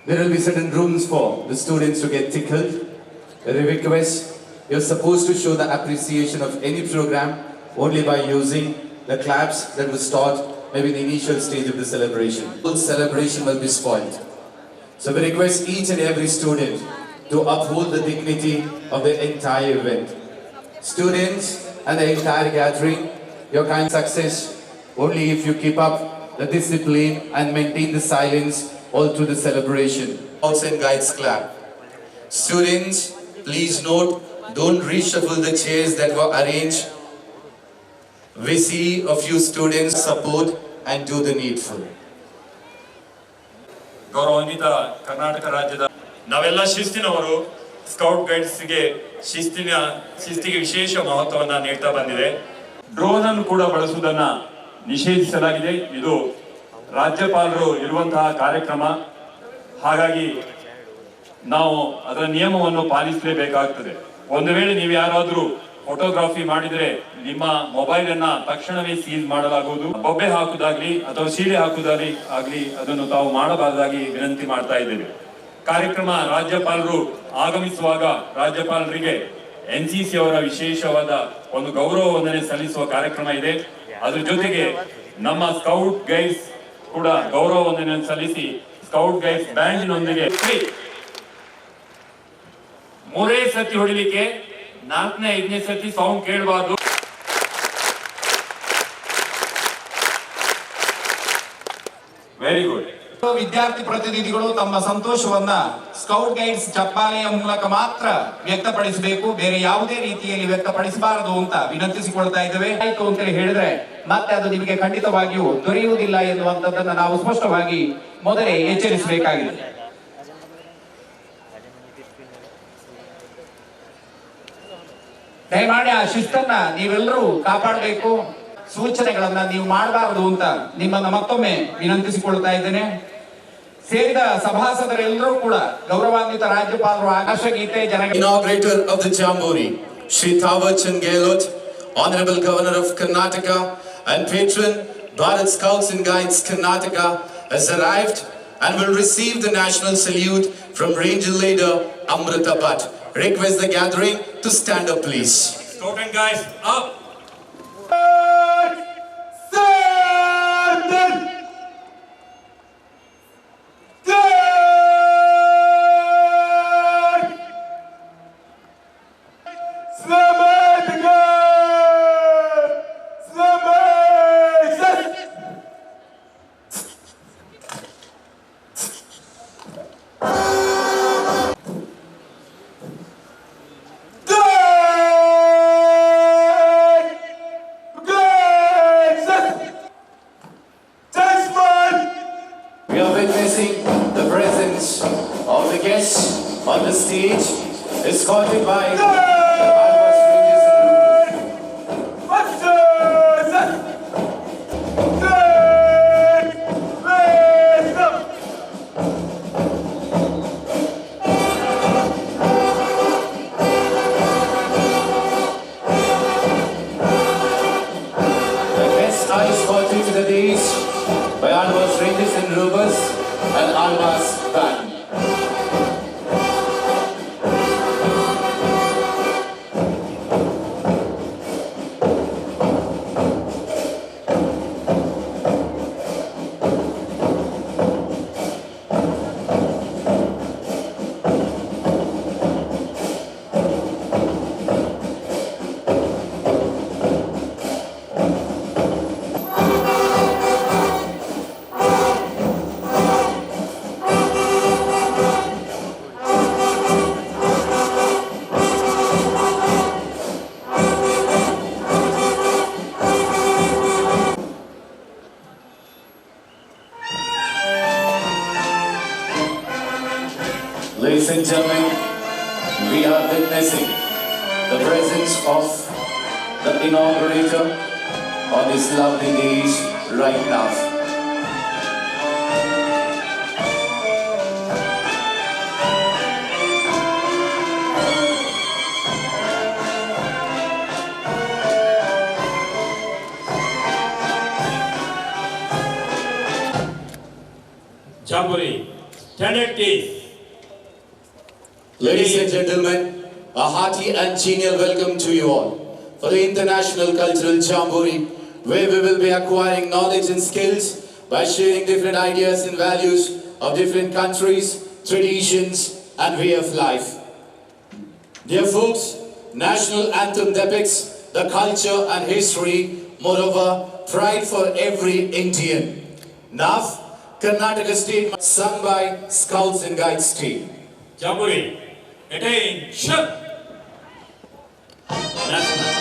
There will be certain rooms for the students to get tickled. A request, you're supposed to show the appreciation of any program only by using the claps that was taught maybe in the initial stage of the celebration. The whole celebration will be spoiled. So we request each and every student to uphold the dignity of the entire event. Students and the entire gathering, your kind success only if you keep up the discipline and maintain the silence all through the celebration. Also in Guides clap. Students, please note, don't reshuffle the chairs that were arranged. We see a few students support and do the needful. ಗೌರವಾನ್ವಿತ ಕರ್ನಾಟಕ ರಾಜ್ಯದ ನಾವೆಲ್ಲ ಶಿಸ್ತಿನವರು scout ಗೈಡ್ಸ್ಗೆ ಶಿಸ್ತಿಗೆ ವಿಶೇಷ ಮಹತ್ವವನ್ನು ನೀಡ್ತಾ ಬಂದಿದೆ. Drone ಅನ್ನು ಕೂಡ ಬಳಸುವುದನ್ನ ನಿಷೇಧಿಸಲಾಗಿದೆ. ಇದು ರಾಜ್ಯಪಾಲರು ಇರುವಂತಹ ಕಾರ್ಯಕ್ರಮ. ಹಾಗಾಗಿ ನಾವು ಅದರ ನಿಯಮವನ್ನು ಪಾಲಿಸಲೇಬೇಕಾಗ್ತದೆ. ಒಂದು ವೇಳೆ ನೀವು ಯಾರಾದರೂ ಫೋಟೋಗ್ರಾಫಿ ಮಾಡಿದರೆ ನಿಮ್ಮ ಮೊಬೈಲ್ ಅನ್ನ ತಕ್ಷಣವೇ ಸೀಲ್ ಮಾಡಲಾಗುವುದು. ಬೊಬ್ಬೆ ಹಾಕುದಾಗ್ಲಿ ಅಥವಾ ಸೀರೆ ಹಾಕುದಾಗ್ಲಿ ಅದನ್ನು ತಾವು ಮಾಡಬಾರದಾಗಿ ವಿನಂತಿ ಮಾಡ್ತಾ ಇದ್ದೇವೆ. ಕಾರ್ಯಕ್ರಮ ರಾಜ್ಯಪಾಲರು ಆಗಮಿಸುವಾಗ ರಾಜ್ಯಪಾಲರಿಗೆ NCC ಅವರ ವಿಶೇಷವಾದ ಒಂದು ಗೌರವ ವಂದನೆ ಸಲ್ಲಿಸುವ ಕಾರ್ಯಕ್ರಮ ಇದೆ. ಅದ್ರ ಜೊತೆಗೆ ನಮ್ಮ ಸ್ಕೌಟ್ ಗೈಡ್ಸ್ ಕೂಡ ಗೌರವ ವಂದನೆಯನ್ನು ಸಲ್ಲಿಸಿ ಸ್ಕೌಟ್ ಗೈಡ್ಸ್ ಬ್ಯಾಂಡಿನೊಂದಿಗೆ 3 ಸತಿ ಹೊಡಿಲಿಕ್ಕೆ 4ನೇ 5ನೇ ಸತಿ ಸೌಂಡ್ ಕೇಳಬಾರ್ದು. Very good. ವಿದ್ಯಾರ್ಥಿ ಪ್ರತಿನಿಧಿಗಳು ತಮ್ಮ ಸಂತೋಷವನ್ನ ಸ್ಕೌಟ್ ಗೈಡ್ಸ್ ಚಪ್ಪಾಳೆಯ ಮೂಲಕ ಮಾತ್ರ ವ್ಯಕ್ತಪಡಿಸಬೇಕು, ಬೇರೆ ಯಾವುದೇ ರೀತಿಯಲ್ಲಿ ವ್ಯಕ್ತಪಡಿಸಬಾರದು ಅಂತ ವಿನಂತಿಸಿಕೊಳ್ತಾ ಇದ್ದೇವೆ. ಆಯ್ತು ಅಂತ ಹೇಳಿದ್ರೆ ಮತ್ತೆ ಅದು ನಿಮಗೆ ಖಂಡಿತವಾಗಿಯೂ ದೊರೆಯುವುದಿಲ್ಲ ಎನ್ನುವಂಥದ್ದನ್ನ ನಾವು ಸ್ಪಷ್ಟವಾಗಿ ಮೊದಲೇ ಎಚ್ಚರಿಸಬೇಕಾಗಿದೆ. ದಯಮಾಡಿ ಆ ಶಿಸ್ತನ್ನ ನೀವೆಲ್ಲರೂ ಕಾಪಾಡಬೇಕು. ಸೂಚನೆಗಳನ್ನ ನೀವು ಮಾಡಬಾರದು ಅಂತ ನಿಮ್ಮನ್ನ ಮತ್ತೊಮ್ಮೆ ವಿನಂತಿಸಿಕೊಳ್ತಾ ಇದ್ದೇನೆ. ಸೇರಿದ ಸಭಾಸದರೆಲ್ಲರೂ ಕೂಡ ಗೌರವಾನ್ವಿತ ರಾಜ್ಯಪಾಲರು ಆಕಾಶಗೀತೆ Inaugurator of the Jamboree, Shri Thawarchand Gehlot, Honorable Governor of Karnataka and patron Bharat Scouts and Guides Karnataka has arrived and will receive the national salute from Ranger Leader Amrita Bhatt. Request the gathering to stand up, please. Scout and Guides up. We are witnessing the presence of the guests on the stage, escorted by the alvas, ranges and the guests are escorted to the dais by alvas, ranges and rovers and alvas band. Ladies and gentlemen, we are witnessing the presence of the inaugurator on these lovely days right now. Jamboree Standard case. Ladies and gentlemen, a hearty and genial welcome to you all for the International Cultural Jamboree, where we will be acquiring knowledge and skills by sharing different ideas and values of different countries, traditions, and way of life. Dear folks, national anthem depicts the culture and history, moreover, pride for every Indian. Now, Karnataka State sung by Scouts and Guides team. Jamboree. Attention. National.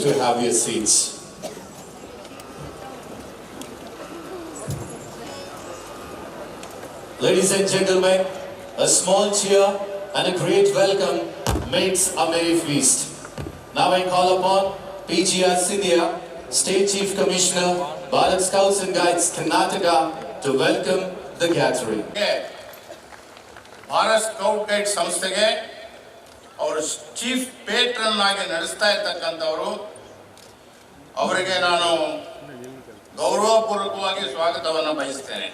To have your seats. Ladies and gentlemen, a small cheer and a great welcome makes a merry feast. Now I call upon PGR Sindhya, State Chief Commissioner, Bharat Scouts and Guides, Karnataka, to welcome the gathering. Bharat scout guide ಸಂಸ್ಥೆಗೆ ಅವರು chief ಪೇಟ್ರನ್ ಆಗಿ ನಡೆಸ್ತಾ ಇರ್ತಕ್ಕಂಥವರು, ಅವರಿಗೆ ನಾನು ಗೌರವಪೂರ್ವಕವಾಗಿ ಸ್ವಾಗತವನ್ನು ಬಯಸ್ತೇನೆ.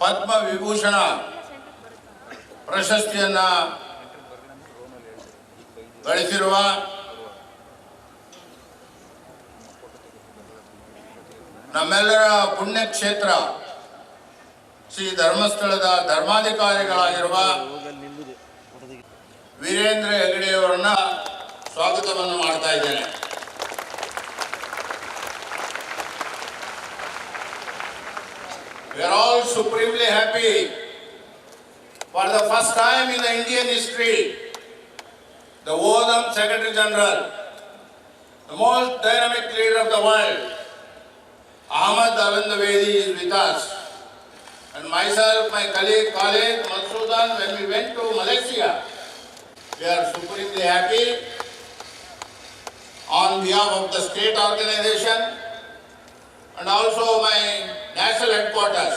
ಪದ್ಮ ವಿಭೂಷಣ ಪ್ರಶಸ್ತಿಯನ್ನ ಗಳಿಸಿರುವ ನಮ್ಮೆಲ್ಲರ ಪುಣ್ಯಕ್ಷೇತ್ರ ಶ್ರೀ ಧರ್ಮಸ್ಥಳದ ಧರ್ಮಾಧಿಕಾರಿಗಳಾಗಿರುವ ವೀರೇಂದ್ರ ಹೆಗಡೆಯವರನ್ನ ಸ್ವಾಗತವನ್ನು ಮಾಡ್ತಾ ಇದ್ದೇನೆ. We are all supremely happy for the first time in the Indian history, the Odam Secretary General, the most dynamic leader of the world, Ahmad Alandavedi is with us. And myself, my colleague Mansoudan, when we went to Malaysia, we are supremely happy. On behalf of the state organization and also my national headquarters,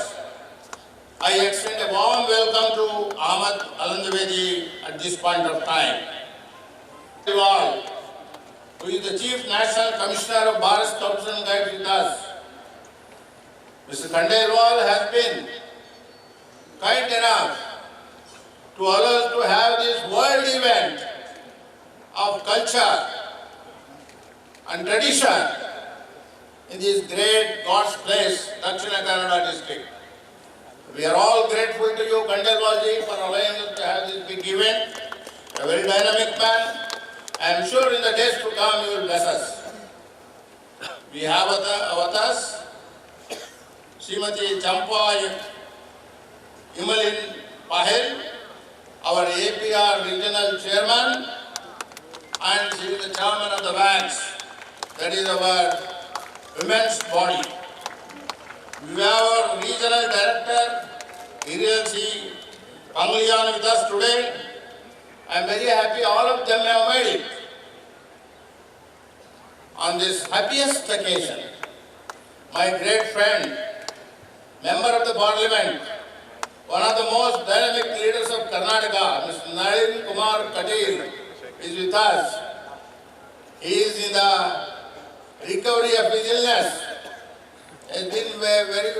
I extend a warm welcome to Ahmad Alandavedi at this point of time. Who is the Chief National Commissioner of Bharat Scouts and Guides with us. Mr. Khandelwal has been kind enough to allow us to have this world event of culture and tradition in this great God's place, Dakshina Kannada district. We are all grateful to you, Khandelwal ji, for allowing us to have this big event. A very dynamic man, I am sure in the days to come you will bless us. We have with us Srimati Champa Imalin Pahel, our APR regional chairman, and she is the chairman of the banks. That is our women's body. We have our regional director, Hiriyal Pangliyan with us today. I am very happy all of them have made it. On this happiest occasion, my great friend, member of the parliament, one of the most dynamic leaders of Karnataka, Mr. Nalin Kumar Katil, is with us. He is in the recovery of his illness. He has been very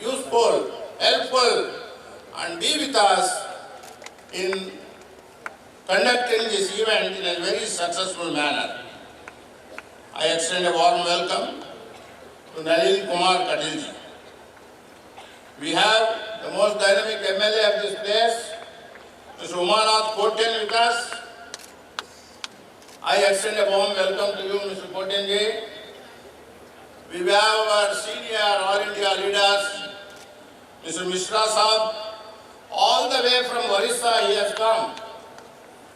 useful, helpful, and be with us in conducting this event in a very successful manner. I extend a warm welcome to Nalin Kumar Katilji. We have the most dynamic MLA of this place, Mr. Umanath Koten with us. I extend a warm welcome to you, Mr. Kotenji. We have our senior All India leaders, Mr. Mishra Saab. All the way from Orissa he has come.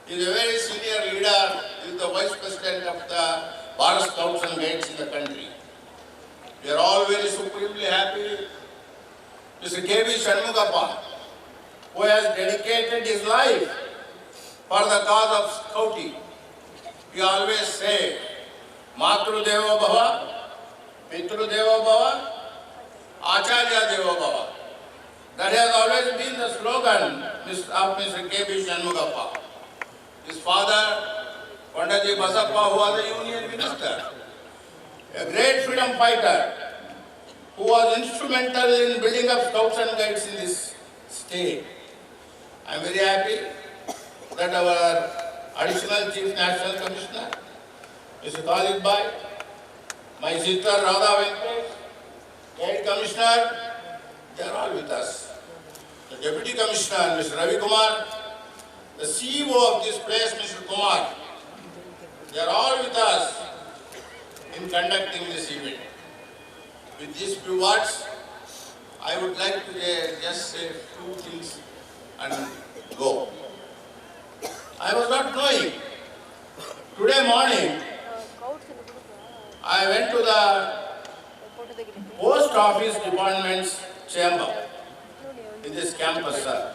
He is a very senior leader. He is the Vice President of the Bharat Scouts and Guides in the country. We are all very supremely happy. Mr. K.V. Shanmugappa, who has dedicated his life for the cause of scouting. We always say, Matru Deva Bhava, Pitru Deva Bhava, Acharya Deva Bhava. That has always been the slogan of Mr. K.V. Shanmugappa. His father, Pandaji Basappa, who was a union minister, a great freedom fighter, who was instrumental in building up Scouts and Guides in this state. I am very happy that our Additional Chief National Commissioner, Mr. Khalid Bhai, my sister Radha Venkatesh, Guide Commissioner, they are all with us. The Deputy Commissioner, Mr. Ravi Kumar, the CEO of this place, Mr. Kumar, they are all with us in conducting this event. With these few words, I would like to just say a few things and go. I was not knowing. Today morning, I went to the post office department's chamber in this campus, sir.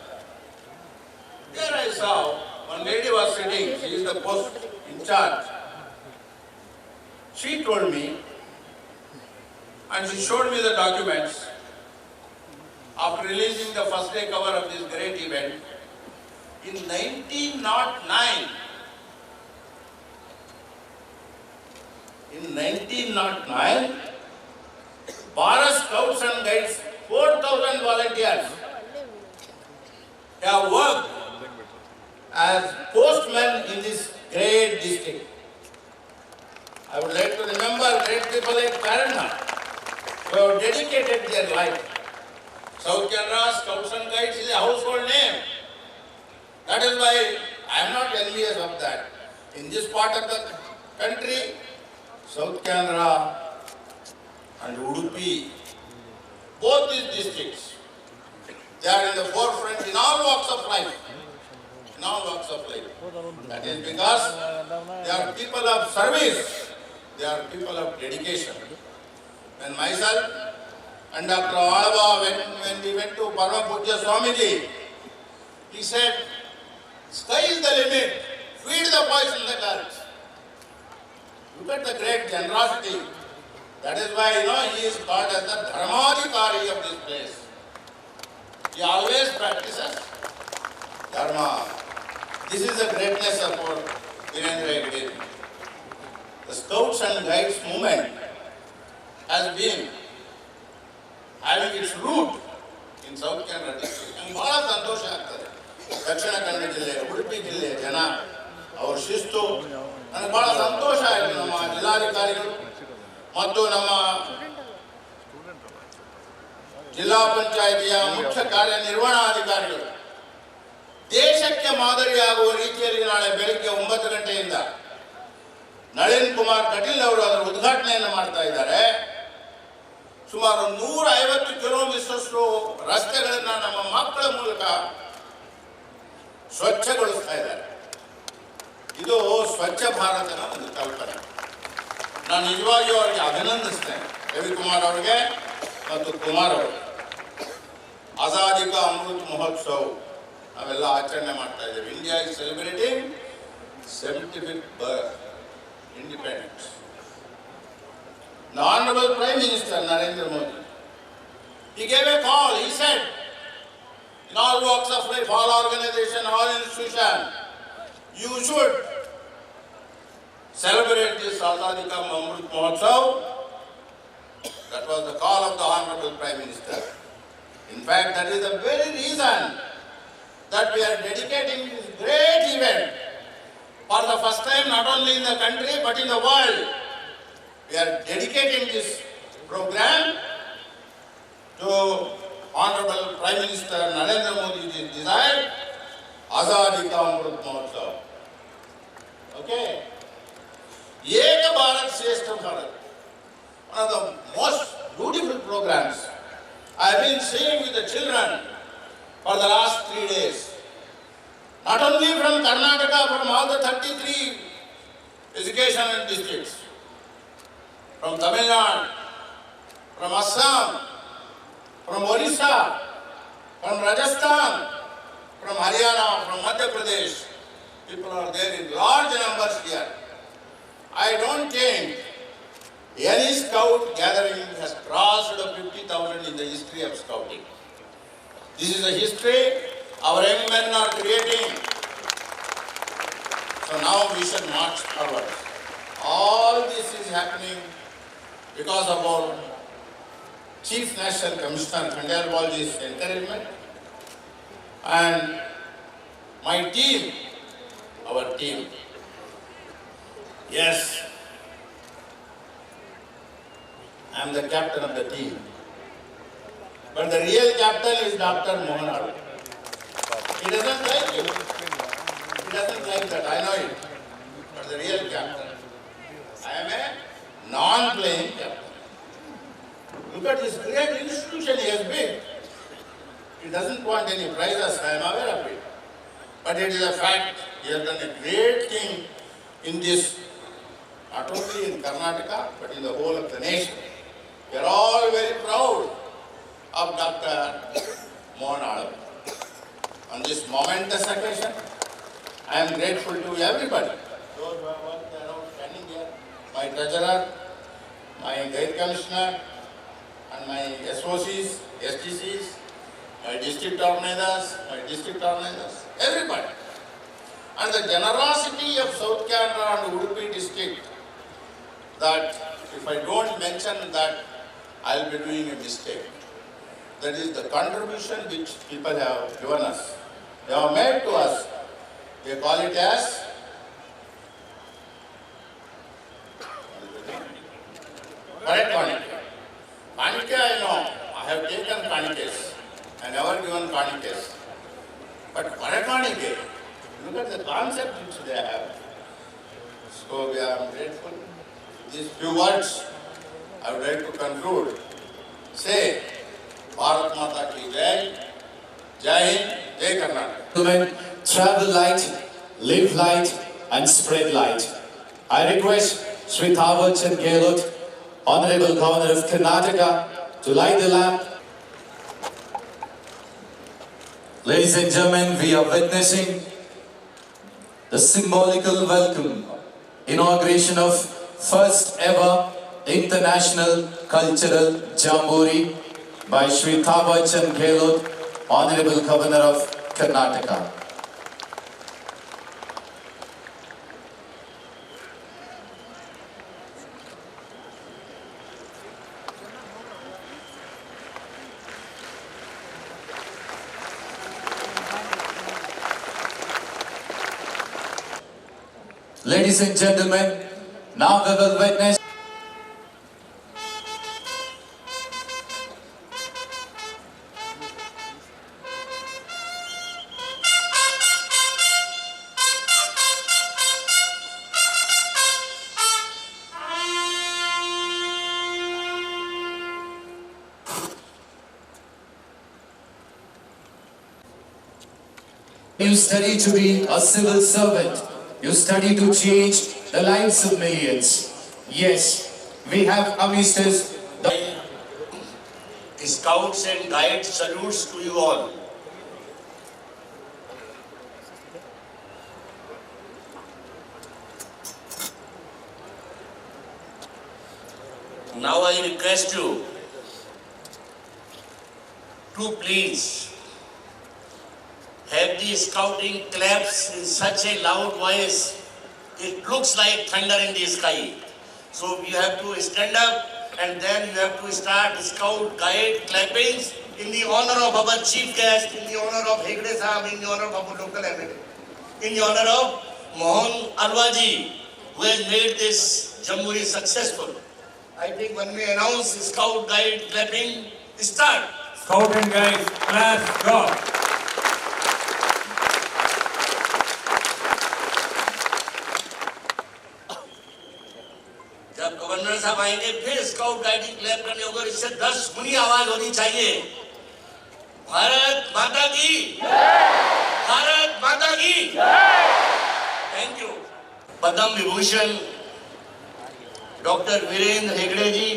There I saw one lady was sitting. She is the post in charge. She told me, and she showed me the documents after releasing the first day cover of this great event. In 1909, Bharat Scouts and Guides, 4,000 volunteers have worked as postmen in this great district. I would like to remember great people like Karana, who have dedicated their life. South Canara Scouts and Guides is a household name. That is why I am not envious of that. In this part of the country, South Canara and Udupi, both these districts, they are in the forefront in all walks of life. In all walks of life. That is because they are people of service. They are people of dedication. When myself and Dr. Alva, when we went to Parma Pujya Swamiji, he said, sky is the limit, feed the boys in the carts. Look at the great generosity. That is why, he is called as the Dharmadhikari of this place. He always practices Dharma. This is the greatness of our Virendra Hegde. The Scouts and Guides movement has been having its root in South Canara district. And ಬಹಳ ಸಂತೋಷ ಆಗ್ತದೆ. ದಕ್ಷಿಣ ಕನ್ನಡ ಜಿಲ್ಲೆ, ಉಡುಪಿ ಜಿಲ್ಲೆ ಜನ ಅವರ ಶಿಸ್ತು ನನಗೆ ಬಹಳ ಸಂತೋಷ ಆಯಿತು. ನಮ್ಮ ಜಿಲ್ಲಾಧಿಕಾರಿಗಳು ಮತ್ತು ನಮ್ಮ ಜಿಲ್ಲಾ ಪಂಚಾಯಿತಿಯ ಮುಖ್ಯ ಕಾರ್ಯನಿರ್ವಹಣಾಧಿಕಾರಿಗಳು ದೇಶಕ್ಕೆ ಮಾದರಿಯಾಗುವ ರೀತಿಯಲ್ಲಿ ನಾಳೆ ಬೆಳಿಗ್ಗೆ 9 ಗಂಟೆಯಿಂದ ನಳಿನ್ ಕುಮಾರ್ ಕಟೀಲ್ ಅವರು ಅದರ ಉದ್ಘಾಟನೆಯನ್ನು ಮಾಡ್ತಾ ಇದ್ದಾರೆ. ಸುಮಾರು 150 ಕಿಲೋಮೀಟರ್ಷ್ಟು ರಸ್ತೆಗಳನ್ನು ನಮ್ಮ ಮಕ್ಕಳ ಮೂಲಕ ಸ್ವಚ್ಛಗೊಳಿಸ್ತಾ ಇದ್ದಾರೆ. ಇದು ಸ್ವಚ್ಛ ಭಾರತದ ಒಂದು ಕಲ್ಪನೆ. ನಾನು ನಿಜವಾಗಿಯೂ ಅವರಿಗೆ ಅಭಿನಂದಿಸ್ತೇನೆ, ರವಿಕುಮಾರ್ ಅವರಿಗೆ ಮತ್ತು ಕುಮಾರ್ ಅವರಿಗೆ. ಆಜಾದಿ ಕಾ ಅಮೃತ್ ಮಹೋತ್ಸವ ನಾವೆಲ್ಲ ಆಚರಣೆ ಮಾಡ್ತಾ ಇದ್ದೇವೆ. India is celebrating 75th independence. The Honorable Prime Minister Narendra Modi, he gave a call. He said, in all walks of life, all organizations, all institutions, you should celebrate this Azadi Ka Amrit Mahotsav. That was the call of the Honorable Prime Minister. In fact, that is the very reason that we are dedicating this great event for the first time, not only in the country but in the world. We are dedicating this program to Honorable Prime Minister Narendra Modi's desire, Azadi Ka Amrit Mahotsav. Okay? Eka Bharat Shrestha Bharat, one of the most beautiful programs I have been seeing with the children for the last 3 days. Not only from Karnataka, from all the 33 educational districts, from Tamil Nadu, from Assam, from Orissa, from Rajasthan, from Haryana, from Madhya Pradesh. People are there in large numbers here. I don't think any scout gathering has crossed 50,000 in the history of scouting. This is a history our young men are creating. So now we should march forward. All this is happening because of our Chief National Commissioner Khandelwalji's encouragement and my team, our team. Yes, I am the captain of the team. But the real captain is Dr. Mohan Aru. He doesn't like it. He doesn't like that, I know it. But the real captain. I am a non-playing captain. Look at this great institution he has built. He doesn't want any prizes, I am aware of it. But it is a fact, he has done a great thing in this, not only in Karnataka, but in the whole of the nation. We are all very proud of Dr. Mohan Aru. On this momentous occasion, I am grateful to everybody. Those who have worked around standing here, my treasurer, my guide commissioner, and my SOCs, STCs, my district organizers, everybody. And the generosity of South Canara and Udupi district, that if I don't mention that, I'll be doing a mistake. That is the contribution which people have given us. They have made to us. They call it as correct quantity. Quantity I know. I have taken quantities. I never given quantities. But correct quantity, look at the concept which they have. So we are grateful. These few words I would like to conclude. Say, Bharat Mata ki Jai, Jai Hind, Jai Karnataka. Gentlemen, travel light, live light, and spread light. I request Sri Thawar Chand Gehlot, Honorable Governor of Karnataka, to light the lamp. Ladies and gentlemen, we are witnessing the symbolical welcome, inauguration of first ever International Cultural Jamboree by Sri Thawar Chand Gehlot, Honorable Governor of Karnataka. Ladies and gentlemen, now we will witness You study to be a civil servant. You study to change the lives of millions. Yes, we have amisters. Scouts and Guides salutes to you all. Now I request you to please have the scouting claps in such a loud voice, it looks like thunder in the sky. So you have to stand up and then you have to start scout guide clappings in the honor of our chief guest, in the honor of Hegde Sahab, in the honor of our local MLA, in the honor of Mohan Alwaji, who has made this Jamboree successful. I think when we announce scout guide clapping, start. Scout and guides, class, go. जब governor साहब आएंगे फिर scout guiding clap करने होगा, इससे 10 गुनी आवाज होनी चाहिए। भारत माता की जय, भारत माता की जय। Thank you. Padma Vibhushan doctor Virendra Hegde ji,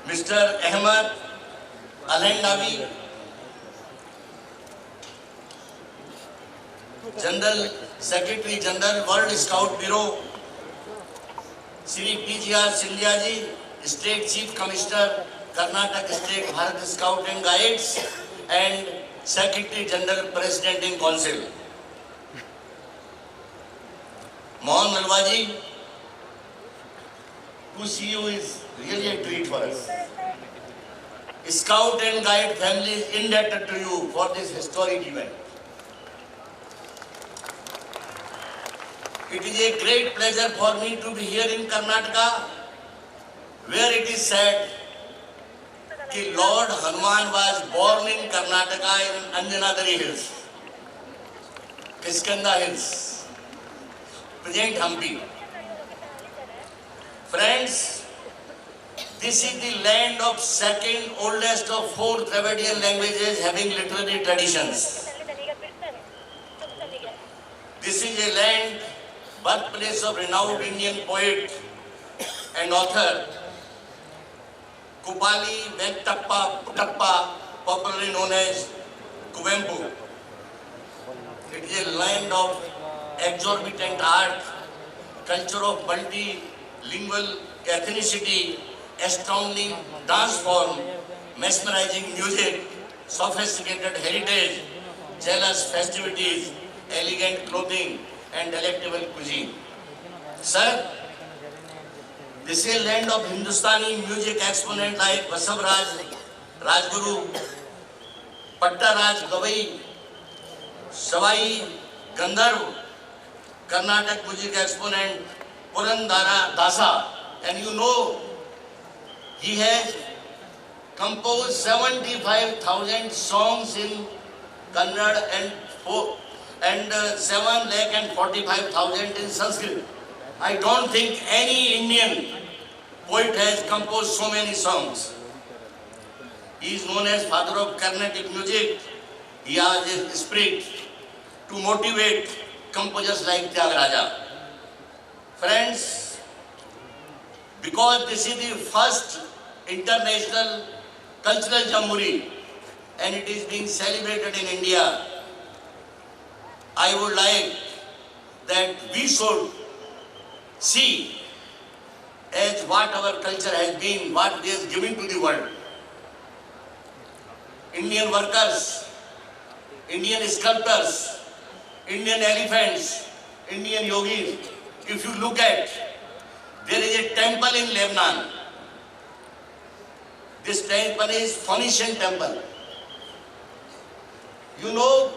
mister Ahmad Alhendawi, general secretary general world scout bureau, Shri PGR Scindia ji, state chief commissioner Karnataka state Bharat scout and guides and secretary general president in council, Mohan Alva ji, to see you is really a treat for us. Scout and Guide family is indebted to you for this historic event. It is a great pleasure for me to be here in Karnataka, where it is said that Lord Hanuman was born in Karnataka in Anjanadari Hills, Kiskanda Hills, present Hampi. Friends, this is the land of second oldest of 4 Dravidian languages having literary traditions. This is a land, birthplace of renowned Indian poet and author Kupali Venkatappa Puttappa, popularly known as Kuvempu. It is a land of exorbitant art, culture of multilingual ethnicity, astounding dance form, mesmerizing music, sophisticated heritage, jealous festivities, elegant clothing, and delectable cuisine. Sir, this is a land of Hindustani music exponent like Vasav Raj, Rajguru, Patta Raj Gavai, Savai Gandharv, Carnatic music exponent Purandara Dasa, and you know he has composed 75,000 songs in Kannada and 7,45,000 in Sanskrit. I don't think any Indian poet has composed so many songs. He is known as father of Carnatic music. He has a spirit to motivate composers like Tyagaraja. Friends, because this is the first international cultural jamboree and it is being celebrated in India, I would like that we should see as what our culture has been, what it is giving to the world. Indian workers, Indian sculptors, Indian elephants, Indian yogis. If you look at, there is a temple in Lebanon. This temple is Phoenician temple. You know,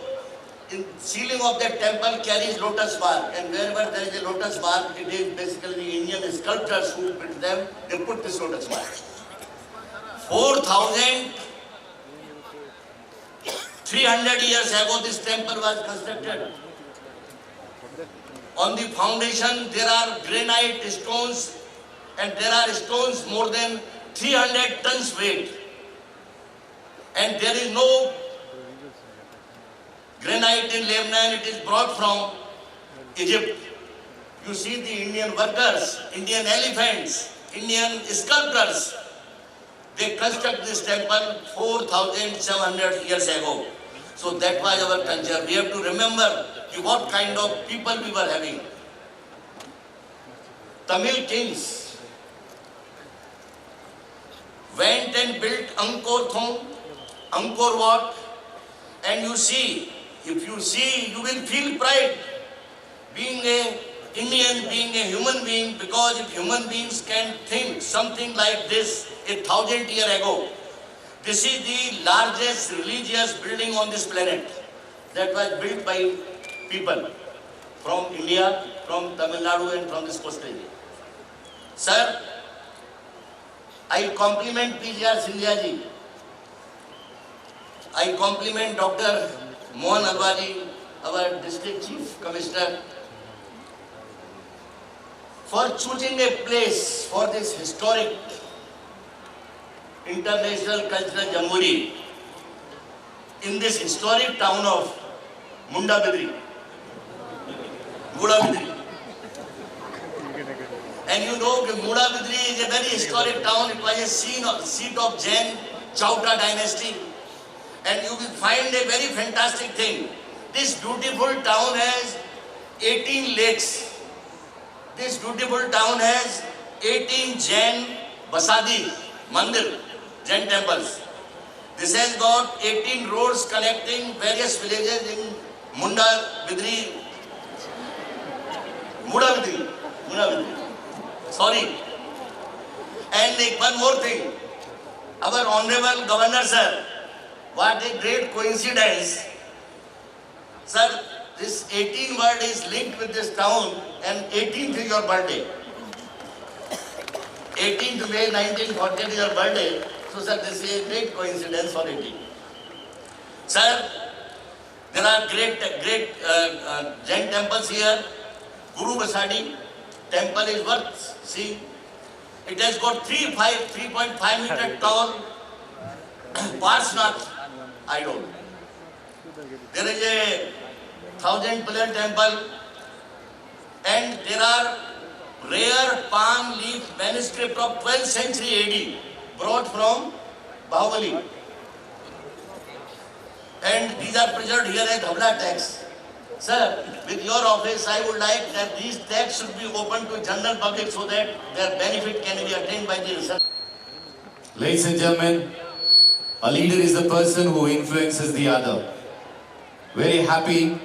in ceiling of that temple carries lotus bark, and wherever there is a lotus bark, it is basically Indian sculptors who put them, they put this lotus bark. 4,300 years ago this temple was constructed. On the foundation there are granite stones, and there are stones more than 300 tons weight. And there is no Granite in Lebanon, it is brought from Egypt. You see the Indian workers, Indian elephants, Indian sculptors. They construct this temple 4,700 years ago. So that was our culture. We have to remember what kind of people we were having. Tamil kings went and built Angkor Thom, Angkor Wat, and you see, if you see, you will feel pride being a Indian, being a human being, because if human beings can think something like this 1,000 years ago, this is the largest religious building on this planet that was built by people from India, from Tamil Nadu and from this coastal area. Sir, I compliment P.J.R. Sindhya ji. I compliment Dr. Mohan Alwari, our district chief commissioner, for choosing a place for this historic international cultural Jamboree in this historic town of Moodbidri. And you know, Moodbidri is a very historic town. It was a seat of Jain Chauta dynasty. And you will find a very fantastic thing. This beautiful town has 18 lakes. This beautiful town has 18 Jain Basadi Mandir, Jain temples. This has got 18 roads connecting various villages in Moodbidri. Sorry. And one more thing. Our Honorable Governor, sir, what a great coincidence. Sir, this 18 word is linked with this town, and 18th is your birthday. 18th May 1940 is your birthday. So, sir, this is a great coincidence for 18. Sir, there are great Jain temples here. Guru Basadi temple is worth seeing. It has got 3.5 meter tall Parsnath idol. There is a 1,000-pillar temple, and there are rare palm leaf manuscript of 12th century AD brought from Bahubali. And these are preserved here as Dhabla texts. Sir, with your office, I would like that these texts should be open to general public so that their benefit can be attained by the research. Ladies and gentlemen, a leader is the person who influences the other. Very happy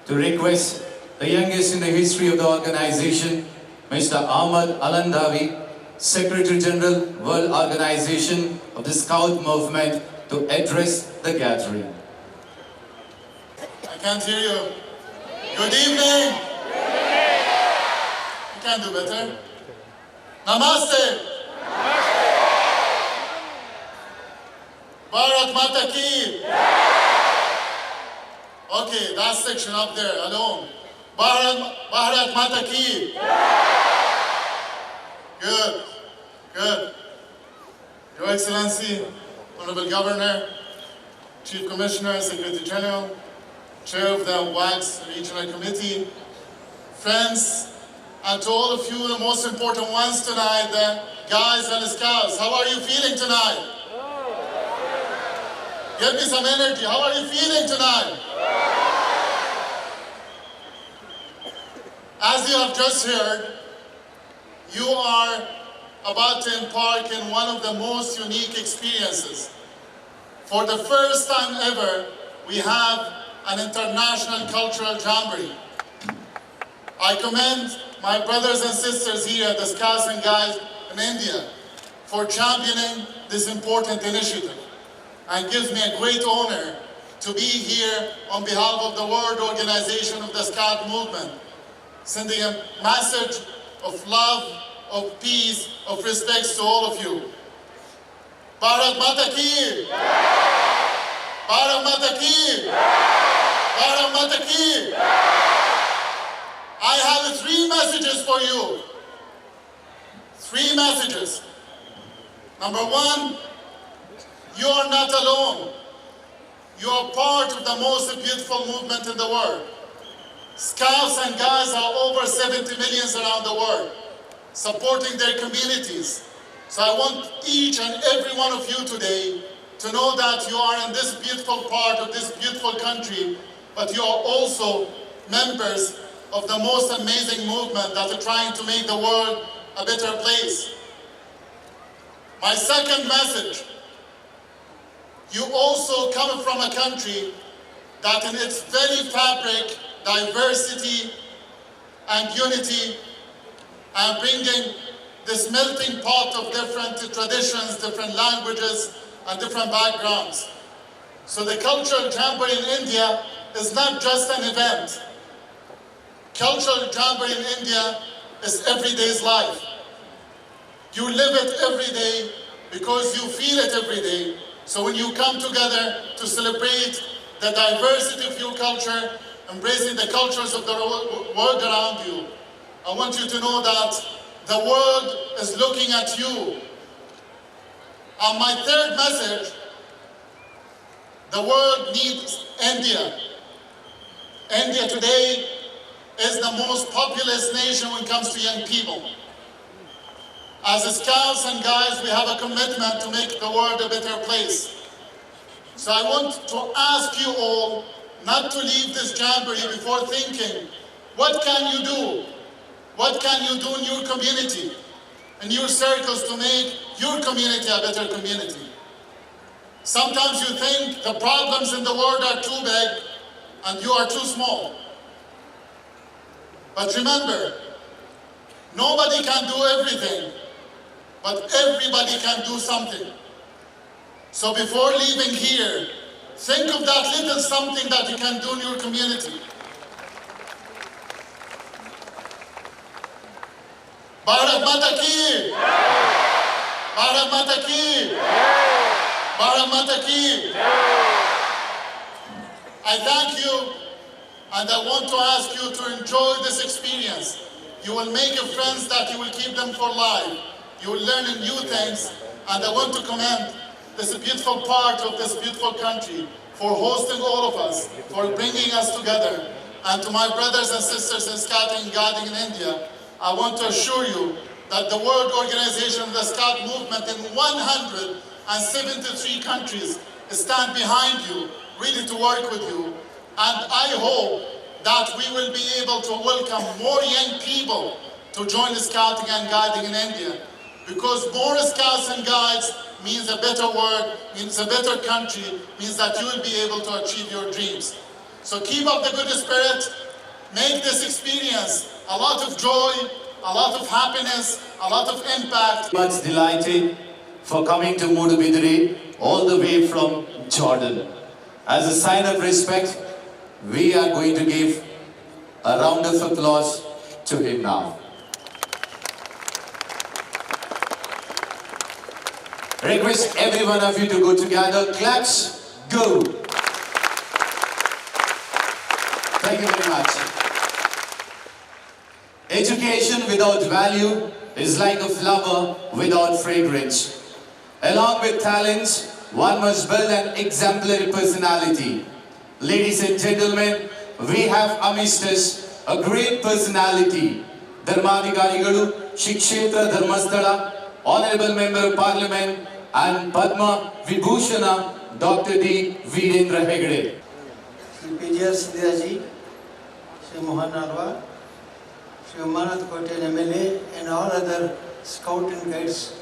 to request the youngest in the history of the organization, Mr. Ahmad Alandavi, Secretary General, World Organization of the Scout Movement, to address the gathering. I can't hear you. Good evening. You can do better. Namaste. Bharat Mata Ki. Okay, that section up there alone. Bharat Mata Ki. Good, good. Your Excellency, Honorable Governor, Chief Commissioner, Secretary General, Chair of the WAGS Regional Committee, friends, and to all of you, the most important ones tonight, the guys and scouts. How are you feeling tonight? Give me some energy. How are you feeling tonight? As you have just heard, you are about to embark in one of the most unique experiences. For the first time ever, we have an international cultural jamboree. I commend my brothers and sisters here at the Scouts and Guides in India for championing this important initiative, and gives me a great honor to be here on behalf of the World Organization of the Scout Movement, sending a message of love, of peace, of respect to all of you. Bharat Mata Ki! Bharat Mata Ki! Bharat Mata Ki! I have 3 messages for you. 3 messages. Number 1, you are not alone. You are part of the most beautiful movement in the world. Scouts and Guides are over 70 million around the world, supporting their communities. So I want each and every one of you today to know that you are in this beautiful part of this beautiful country, but you are also members of the most amazing movement that are trying to make the world a better place. My second message, you also come from a country that in its very fabric, diversity and unity, and bringing this melting pot of different traditions, different languages, and different backgrounds. So the Cultural Jamboree in India is not just an event. Cultural Jamboree in India is everyday's life. You live it every day because you feel it every day. So when you come together to celebrate the diversity of your culture, embracing the cultures of the world around you, I want you to know that the world is looking at you. And my third message, the world needs India. India today is the most populous nation when it comes to young people. As Scouts and Guides, we have a commitment to make the world a better place. So I want to ask you all not to leave this Jamboree before thinking, what can you do? What can you do in your community, in your circles to make your community a better community? Sometimes you think the problems in the world are too big and you are too small. But remember, nobody can do everything, but everybody can do something. So before leaving here, think of that little something that you can do in your community. Bharat Mata Ki! Bharat Mata Ki! Bharat Mata Ki! I thank you, and I want to ask you to enjoy this experience. You will make friends that you will keep them for life. You will learn new things, and I want to commend this beautiful part of this beautiful country for hosting all of us, for bringing us together. And to my brothers and sisters in Scouting and Guiding in India, I want to assure you that the World Organization of the Scout Movement in 173 countries stand behind you, ready to work with you. And I hope that we will be able to welcome more young people to join the Scouting and Guiding in India. Because more Scouts and Guides means a better world, means a better country, means that you will be able to achieve your dreams. So keep up the good spirit, make this experience a lot of joy, a lot of happiness, a lot of impact. Much delighted for coming to Moodbidri all the way from Jordan. As a sign of respect, we are going to give a round of applause to him now. Request every one of you to go together. Claps, go. Thank you very much. Education without value is like a flower without fragrance. Along with talents, one must build an exemplary personality. Ladies and gentlemen, we have amidst us a great personality. Dharmadhikarigalu, Shikshetra Dharmasthala, Honorable Member of Parliament and Padma Vibhushana, Dr. D. Virendra Hegde. Shri P.J. Sidhyaji, Shri Mohan Alva, Shri Umanat Kotel MLA and all other Scout and Guides,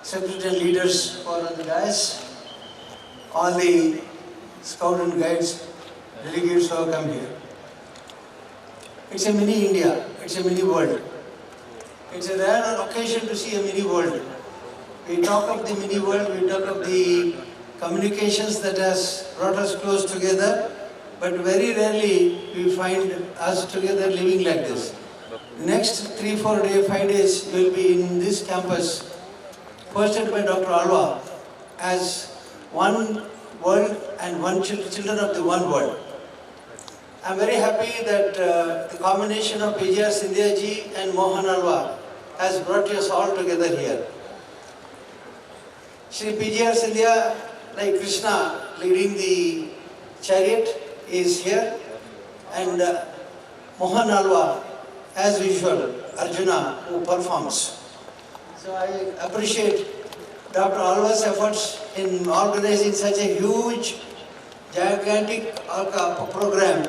secretary and leaders for the dais, all the Scout and Guides delegates who have come here. It's a mini India, it's a mini world. It's a rare occasion to see a mini world. We talk of the mini world, we talk of the communications that has brought us close together, but very rarely we find us together living like this. Next 3, 4 days, 5 days, we will be in this campus, hosted by Dr. Alva, as one world and one children of the one world. I am very happy that the combination of P.J. Sindhya and Mohan Alva has brought us all together here. Shri P.J. Sindhya, like Krishna, leading the chariot is here, and Mohan Alva, as usual, Arjuna, who performs. So I appreciate Dr. Alva's efforts in organizing such a huge, gigantic program.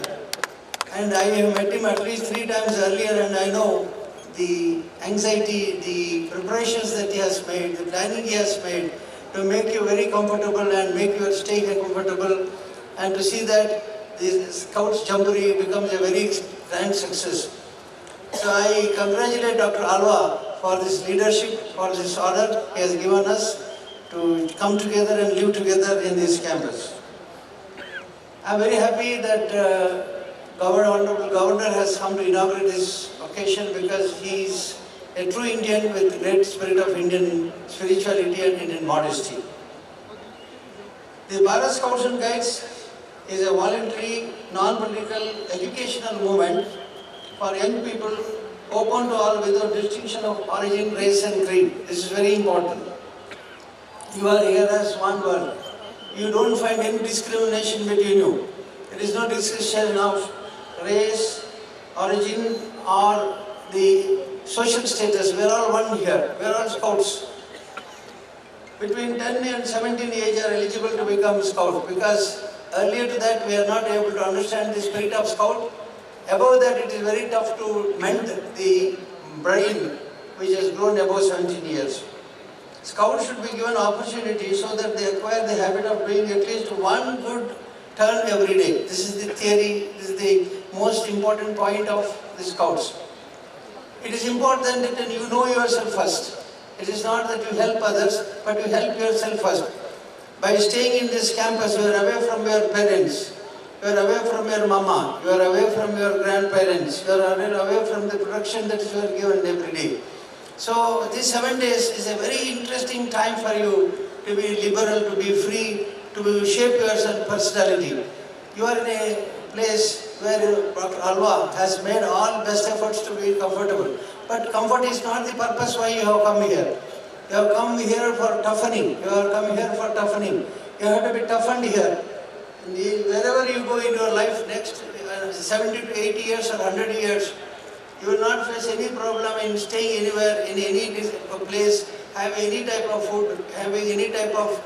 And I have met him at least 3 times earlier, and I know the anxiety, the preparations that he has made, the planning he has made to make you very comfortable and make your stay comfortable, and to see that the Scouts Jamboree becomes a very grand success. So I congratulate Dr. Alva for this leadership, for this honor he has given us to come together and live together in this campus. I am very happy that Honorable Governor has come to inaugurate this occasion, because he is a true Indian with great spirit of Indian spirituality and Indian modesty. The Bharat Scouts and Guides is a voluntary, non-political educational movement for young people, open to all without distinction of origin, race and creed. This is very important. You are here as one world. You don't find any discrimination between you. There is no discrimination of race, origin or the social status. We are all one here. We are all Scouts. Between 10 and 17 age are eligible to become Scout, because earlier to that we are not able to understand the spirit of Scout. Above that it is very tough to mend the brain which has grown above 17 years. Scouts should be given opportunity so that they acquire the habit of doing at least one good turn every day. This is the theory, this is the most important point of the Scouts. It is important that you know yourself first. It is not that you help others, but you help yourself first. By staying in this campus, you are away from your parents, you are away from your mama, you are away from your grandparents, you are away from the protection that you are given every day. So these 7 days is a very interesting time for you to be liberal, to be free, to shape your personality. You are in a place where Dr. Alva has made all best efforts to be comfortable. But comfort is not the purpose why you have come here. You have come here for toughening. You have come here for toughening. You have to be toughened here. Wherever you go in your life next 70 to 80 years or 100 years, you will not face any problem in staying anywhere, in any place, having any type of food, having any type of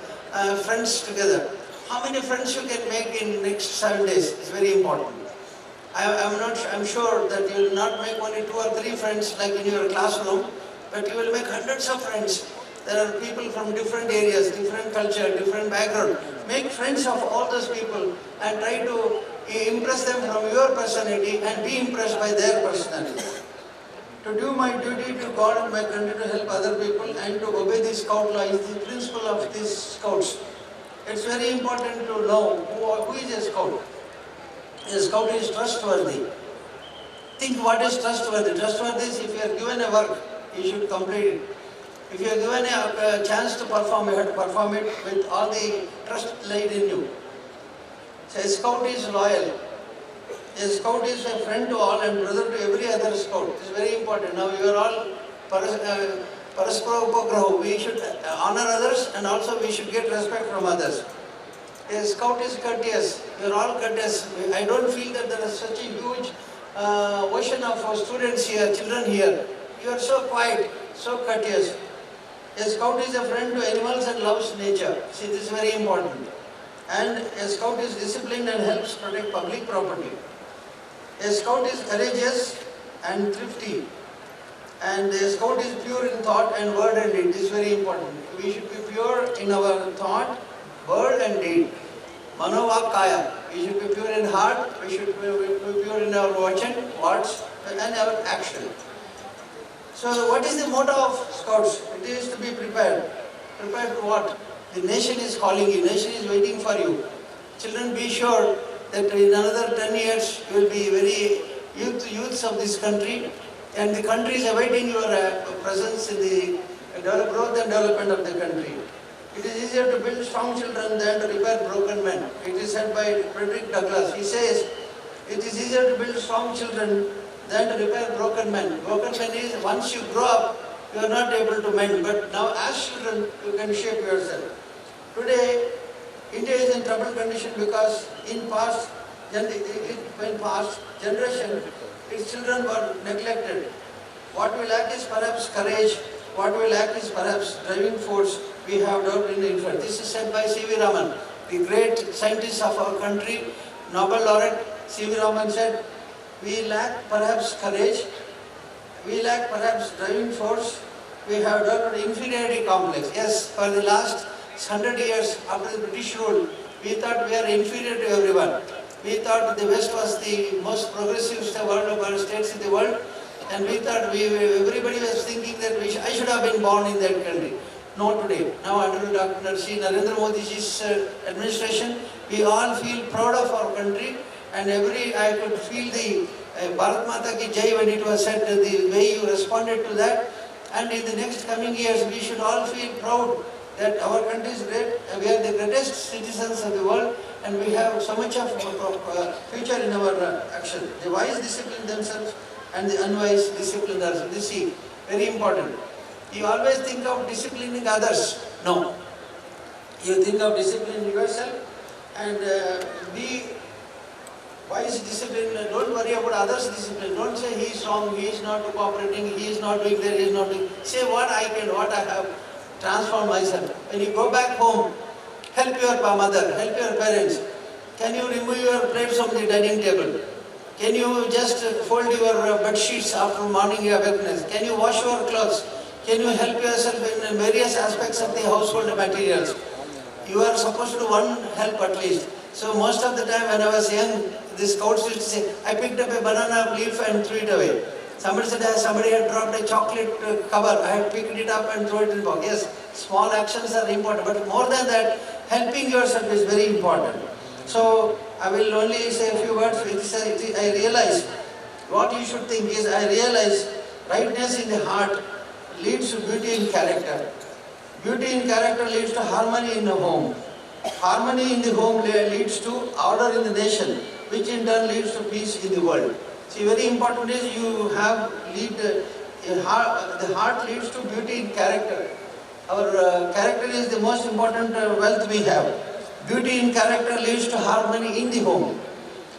friends together. How many friends you can make in next 7 days is very important. I'm sure that you will not make only 2 or 3 friends like in your classroom, but you will make hundreds of friends. There are people from different areas, different culture, different background. Make friends of all those people and try to impress them from your personality and be impressed by their personality. To do my duty to God and my country, to help other people and to obey the Scout law is the principle of these Scouts. It's very important to know who is a Scout. A Scout is trustworthy. Think what is trustworthy. Trustworthy is if you are given a work, you should complete it. If you are given a chance to perform, you have to perform it with all the trust laid in you. So a Scout is loyal. A Scout is a friend to all and brother to every other Scout. It's very important. Now you are all paraspara upagraho. We should honor others and also we should get respect from others. A Scout is courteous. You are all courteous. I don't feel that there is such a huge ocean of students here, children here. You are so quiet, so courteous. A Scout is a friend to animals and loves nature. See, this is very important. And a Scout is disciplined and helps protect public property. A Scout is courageous and thrifty. And a Scout is pure in thought and word and deed. This is very important. We should be pure in our thought, word and deed. Mano Vak Kaya. We should be pure in heart, we should be pure in our words and our action. So what is the motto of Scouts? It is to be prepared. Prepared to what? The nation is calling you, nation is waiting for you. Children, be sure that in another 10 years you will be very youths of this country, and the country is awaiting your presence in the growth and development of the country. It is easier to build strong children than to repair broken men. It is said by Frederick Douglass. He says, it is easier to build strong children than to repair broken men. Broken men is once you grow up, you are not able to mend. But now as children, you can shape yourself. Today, India is in trouble condition because in past generation, its children were neglected. What we lack is perhaps courage. What we lack is perhaps driving force. We have developed in the infant. This is said by C.V. Raman, the great scientist of our country, Nobel laureate. C.V. Raman said, we lack perhaps courage. We lack perhaps driving force. We have developed inferiority complex. Yes, for the last 100 years after the British rule, we thought we are inferior to everyone. We thought the West was the most progressive states in the world, and we thought everybody was thinking that I should have been born in that country. No, today. Now under Dr. Sri Narendra Modi's administration, we all feel proud of our country, and I could feel the Bharat Mata Ki Jai when it was said, the way you responded to that. And in the next coming years, we should all feel proud that our country is great. We are the greatest citizens of the world, and we have so much of future in our action. The wise discipline themselves, and the unwise discipline themselves. This is very important. You always think of disciplining others. No. You think of disciplining yourself, and be wise discipline. Don't worry about others' discipline. Don't say he is wrong, he is not cooperating, he is not doing that, he is not doing. Say what I can, what I have. Transform myself. When you go back home, help your mother, help your parents. Can you remove your plates from the dining table? Can you just fold your bed sheets after morning awakeness? Can you wash your clothes? Can you help yourself in various aspects of the household materials? You are supposed to one help at least. So most of the time when I was young, the scouts used to say, I picked up a banana leaf and threw it away. Somebody said, somebody had dropped a chocolate cover, I had picked it up and thrown it in the box. Yes, small actions are important, but more than that, helping yourself is very important. So, I will only say a few words. I realize, what you should think is, I realize rightness in the heart leads to beauty in character. Beauty in character leads to harmony in the home. Harmony in the home leads to order in the nation, which in turn leads to peace in the world. See, very important is the heart leads to beauty in character. Our character is the most important wealth we have. Beauty in character leads to harmony in the home.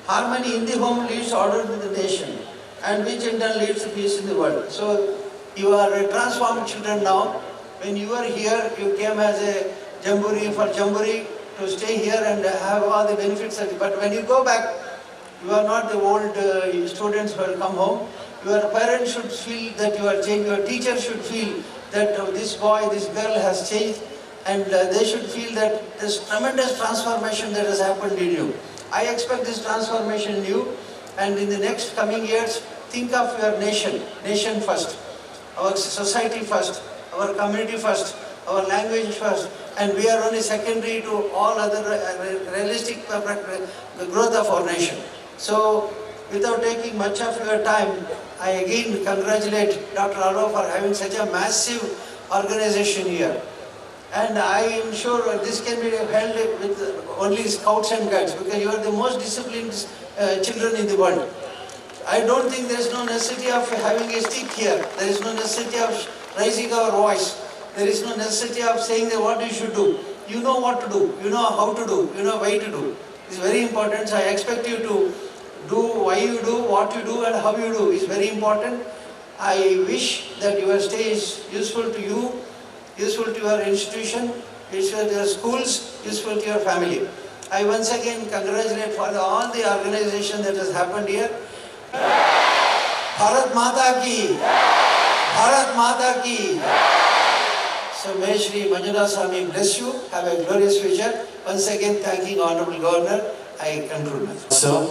Harmony in the home leads to order in the nation, and which in turn leads to peace in the world. So, you are transformed children now. When you are here, you came as a Jamboree to stay here and have all the benefits of it. But when you go back, you are not the old students who will come home. Your parents should feel that you are changed. Your teacher should feel that this boy, this girl has changed, and they should feel that this tremendous transformation that has happened in you. I expect this transformation in you, and in the next coming years, think of your nation first, our society first, our community first, our language first, and we are only secondary to all other realistic growth of our nation. So, without taking much of your time, I again congratulate Dr. Alva for having such a massive organization here. And I am sure this can be held with only scouts and guides, because you are the most disciplined children in the world. I don't think there is no necessity of having a stick here. There is no necessity of raising our voice. There is no necessity of saying that what you should do. You know what to do. You know how to do. You know why to do. It's very important. So I expect you to do why you do, what you do, and how you do. It's very important. I wish that your stay is useful to you, useful to your institution, useful to your schools, useful to your family. I once again congratulate for all the organization that has happened here. Bharat Mata ki! Bharat Mata ki! So may Shri Manjunath Swami bless you. Have a glorious future. Once again, thanking Honorable Governor, I conclude. Sir,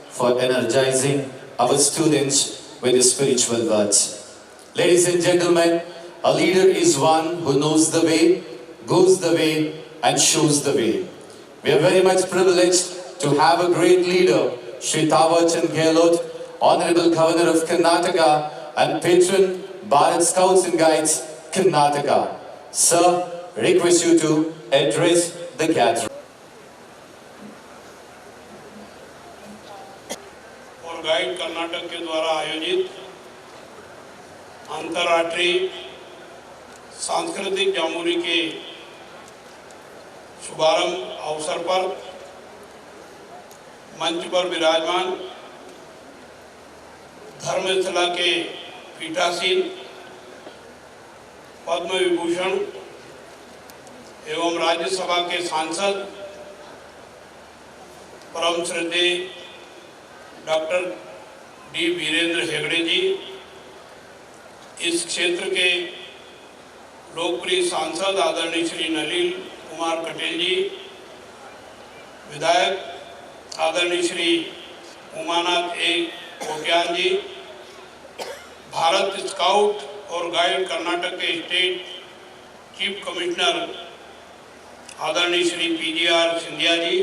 for energizing our students with the spiritual words. Ladies and gentlemen, a leader is one who knows the way, goes the way, and shows the way. We are very much privileged to have a great leader, Shri Thawarchand Gehlot, Honorable Governor of Karnataka and Patron Bharat Scouts and Guides, Karnataka. Sir, request you to address the gathering. और guide Karnataka के द्वारा आयोजित अंतर्राष्ट्रीय सांस्कृतिक जामुरी के शुभारंभ अवसर पर मंच पर विराजमान धर्मस्थला के पीठासीन पद्म विभूषण एवं राज्यसभा के सांसद परम श्रद्धेय डॉक्टर डी वीरेंद्र हेगड़े जी, इस क्षेत्र के लोकप्रिय सांसद आदरणीय श्री नलिन कुमार कटेल जी, विधायक आदरणीय श्री उमानाथ ए कोट्यान जी, भारत स्काउट और गाइड कर्नाटक के स्टेट चीफ कमिश्नर आदरणीय श्री पीजीआर सिंधिया जी,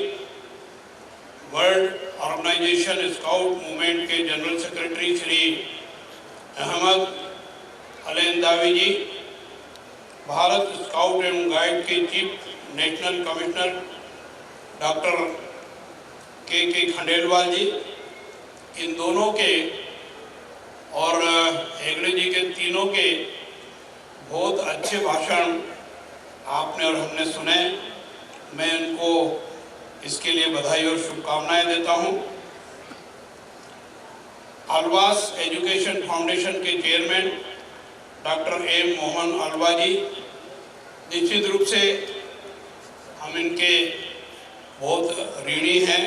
वर्ल्ड ऑर्गेनाइजेशन स्काउट मूवमेंट के जनरल सेक्रेटरी श्री अहमद अलंदावी जी, भारत स्काउट एवं गाइड के चीफ नेशनल कमिश्नर डॉक्टर के खंडेलवाल जी, इन दोनों के और हेगड़े जी के तीनों के बहुत अच्छे भाषण आपने और हमने सुने। मैं उनको इसके लिए बधाई और शुभकामनाएं देता हूं। अलवास एजुकेशन फाउंडेशन के चेयरमैन डॉक्टर एम मोहन अलवा जी, निश्चित रूप से हम इनके बहुत ऋणी हैं,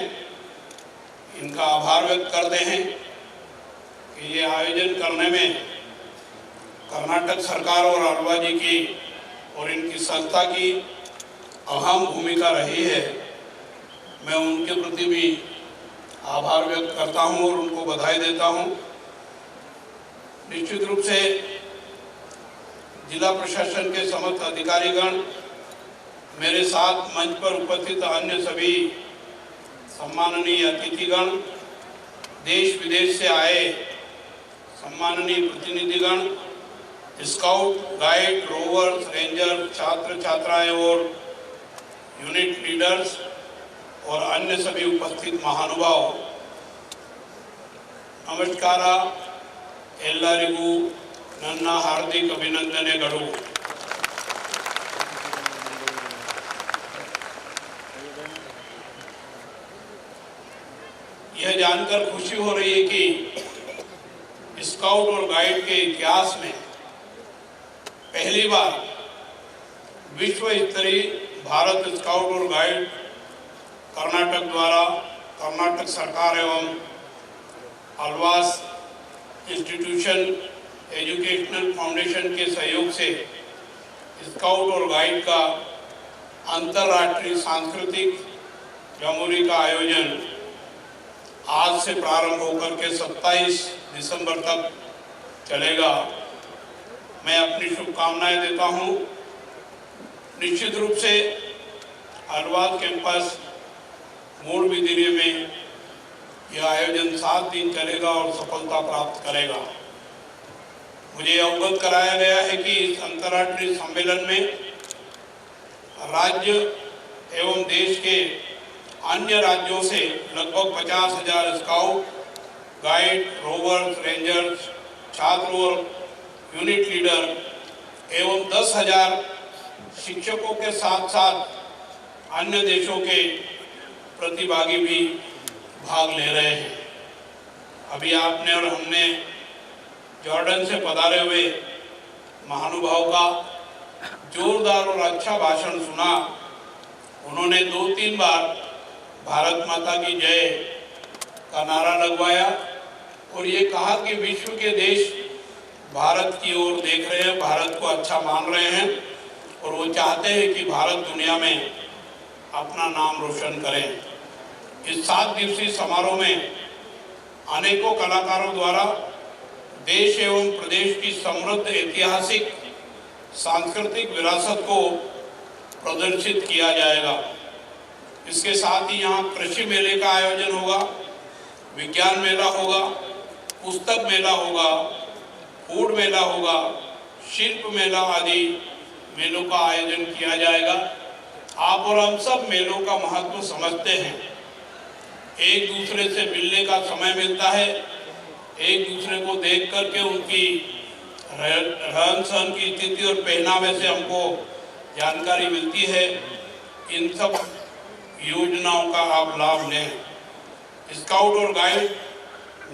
इनका आभार व्यक्त करते हैं कि ये आयोजन करने में कर्नाटक सरकार और अलवा जी की और इनकी संस्था की अहम भूमिका रही है। मैं उनके प्रति भी आभार व्यक्त करता हूं और उनको बधाई देता हूं। निश्चित रूप से जिला प्रशासन के समस्त अधिकारीगण, मेरे साथ मंच पर उपस्थित अन्य सभी सम्माननीय अतिथिगण, देश विदेश से आए सम्माननीय प्रतिनिधिगण, स्काउट, गाइड, रोवर्स, रेंजर, छात्र छात्राएं और यूनिट लीडर्स और अन्य सभी उपस्थित महानुभाव, नमस्कारा एल्लारिगू नन्ना हार्दिक अभिनंदनेಗಳು। यह जानकर खुशी हो रही है कि स्काउट और गाइड के इतिहास में पहली बार विश्व स्तरीय भारत स्काउट और गाइड कर्नाटक द्वारा कर्नाटक सरकार एवं अलवास इंस्टीट्यूशन एजुकेशनल फाउंडेशन के सहयोग से स्काउट और गाइड का अंतर्राष्ट्रीय सांस्कृतिक जमोरी का आयोजन आज से प्रारंभ होकर के 27 दिसंबर तक चलेगा। मैं अपनी शुभकामनाएं देता हूं। निश्चित रूप से अलवास कैंपस मूडबिदिरी में यह आयोजन 7 दिन चलेगा और सफलता प्राप्त करेगा। मुझे अवगत कराया गया है कि इस अंतर्राष्ट्रीय सम्मेलन में राज्य एवं देश के अन्य राज्यों से लगभग 50,000 स्काउट, गाइड, रोवर्स, रेंजर्स, छात्र और यूनिट लीडर एवं 10,000 शिक्षकों के साथ साथ अन्य देशों के प्रतिभागी भी भाग ले रहे हैं। अभी आपने और हमने जॉर्डन से पधारे हुए महानुभाव का जोरदार और अच्छा भाषण सुना। उन्होंने 2-3 बार भारत माता की जय का नारा लगवाया और ये कहा कि विश्व के देश भारत की ओर देख रहे हैं, भारत को अच्छा मान रहे हैं और वो चाहते हैं कि भारत दुनिया में अपना नाम रोशन करे। इस 7 दिवसीय समारोह में अनेकों कलाकारों द्वारा देश एवं प्रदेश की समृद्ध ऐतिहासिक सांस्कृतिक विरासत को प्रदर्शित किया जाएगा। इसके साथ ही यहाँ कृषि मेले का आयोजन होगा, विज्ञान मेला होगा, पुस्तक मेला होगा, फूड मेला होगा, शिल्प मेला आदि मेलों का आयोजन किया जाएगा। आप और हम सब मेलों का महत्व समझते हैं। एक दूसरे से मिलने का समय मिलता है, एक दूसरे को देख करके उनकी रहन सहन की स्थिति और पहनावे से हमको जानकारी मिलती है। इन सब योजनाओं का आप लाभ लें। स्काउट और गाइड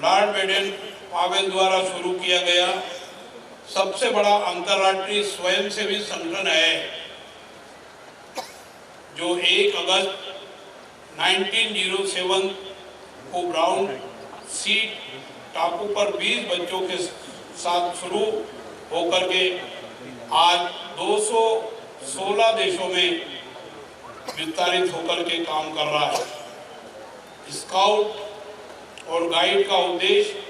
लॉर्ड बेडेन पावेल द्वारा शुरू किया गया सबसे बड़ा अंतर्राष्ट्रीय स्वयंसेवी संगठन है, जो 1 अगस्त 1907 को ब्राउन सीट टापू पर 20 बच्चों के साथ शुरू होकर के आज 216 देशों में विस्तारित होकर के काम कर रहा है। स्काउट और गाइड का उद्देश्य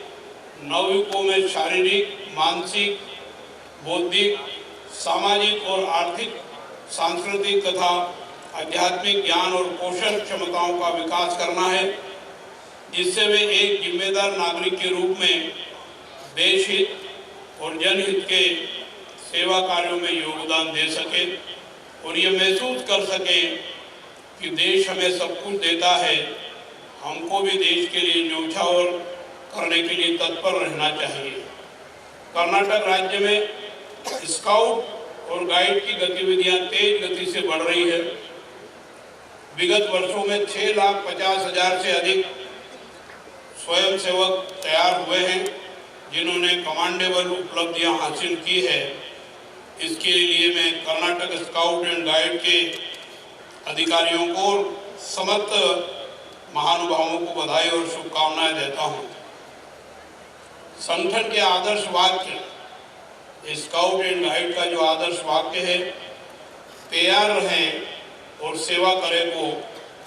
नवयुवकों में शारीरिक, मानसिक, बौद्धिक, सामाजिक और आर्थिक, सांस्कृतिक तथा आध्यात्मिक ज्ञान और कौशल क्षमताओं का विकास करना है, जिससे वे एक जिम्मेदार नागरिक के रूप में देश हित और जनहित के सेवा कार्यों में योगदान दे सके और ये महसूस कर सके कि देश हमें सब कुछ देता है, हमको भी देश के लिए न्यौछावर करने के लिए तत्पर रहना चाहिए। कर्नाटक राज्य में स्काउट और गाइड की गतिविधियां तेज गति से बढ़ रही है। विगत वर्षों में 6,50,000 से अधिक स्वयंसेवक तैयार हुए हैं, जिन्होंने कमांडेबल उपलब्धियां हासिल की है। इसके लिए मैं कर्नाटक स्काउट एंड गाइड के अधिकारियों को और समस्त महानुभावों को बधाई और शुभकामनाएं देता हूं। संगठन के आदर्श वाक्य, स्काउट एंड गाइड का जो आदर्श वाक्य है, तैयार रहें और सेवा करें को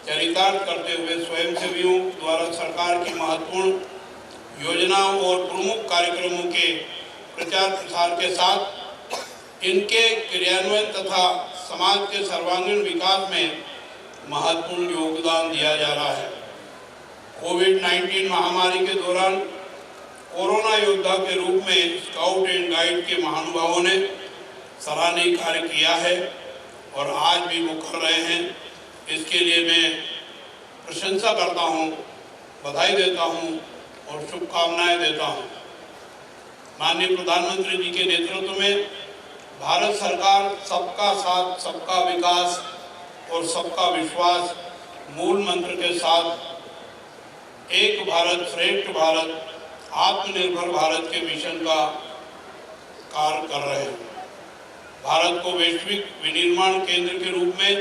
चरितार्थ करते हुए स्वयंसेवियों द्वारा सरकार की महत्वपूर्ण योजनाओं और प्रमुख कार्यक्रमों के प्रचार प्रसार के साथ इनके क्रियान्वयन तथा समाज के सर्वांगीण विकास में महत्वपूर्ण योगदान दिया जा रहा है। कोविड-19 महामारी के दौरान कोरोना योद्धा के रूप में स्काउट एंड गाइड के महानुभावों ने सराहनीय कार्य किया है और आज भी वो कर रहे हैं। इसके लिए मैं प्रशंसा करता हूँ, बधाई देता हूँ और शुभकामनाएं देता हूँ। माननीय प्रधानमंत्री जी के नेतृत्व में भारत सरकार सबका साथ, सबका विकास और सबका विश्वास मूल मंत्र के साथ एक भारत श्रेष्ठ भारत, आत्मनिर्भर भारत के मिशन का कार्य कर रहे हैं। भारत को वैश्विक विनिर्माण केंद्र के रूप में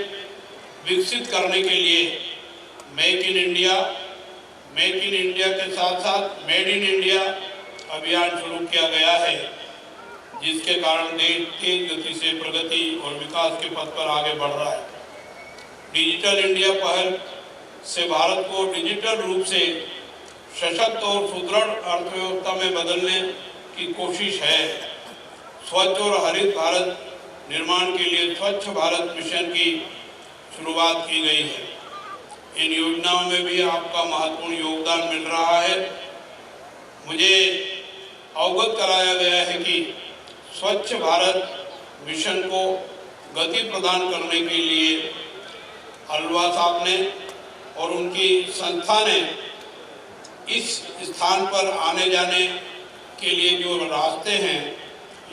विकसित करने के लिए मेक इन इंडिया के साथ साथ मेड इन इंडिया अभियान शुरू किया गया है, जिसके कारण देश तेज गति से प्रगति और विकास के पथ पर आगे बढ़ रहा है। डिजिटल इंडिया पहल से भारत को डिजिटल रूप से सशक्त और सुदृढ़ अर्थव्यवस्था में बदलने की कोशिश है। स्वच्छ और हरित भारत निर्माण के लिए स्वच्छ भारत मिशन की शुरुआत की गई है। इन योजनाओं में भी आपका महत्वपूर्ण योगदान मिल रहा है। मुझे अवगत कराया गया है कि स्वच्छ भारत मिशन को गति प्रदान करने के लिए अलवा साहब ने और उनकी संस्था ने इस स्थान पर आने जाने के लिए जो रास्ते हैं,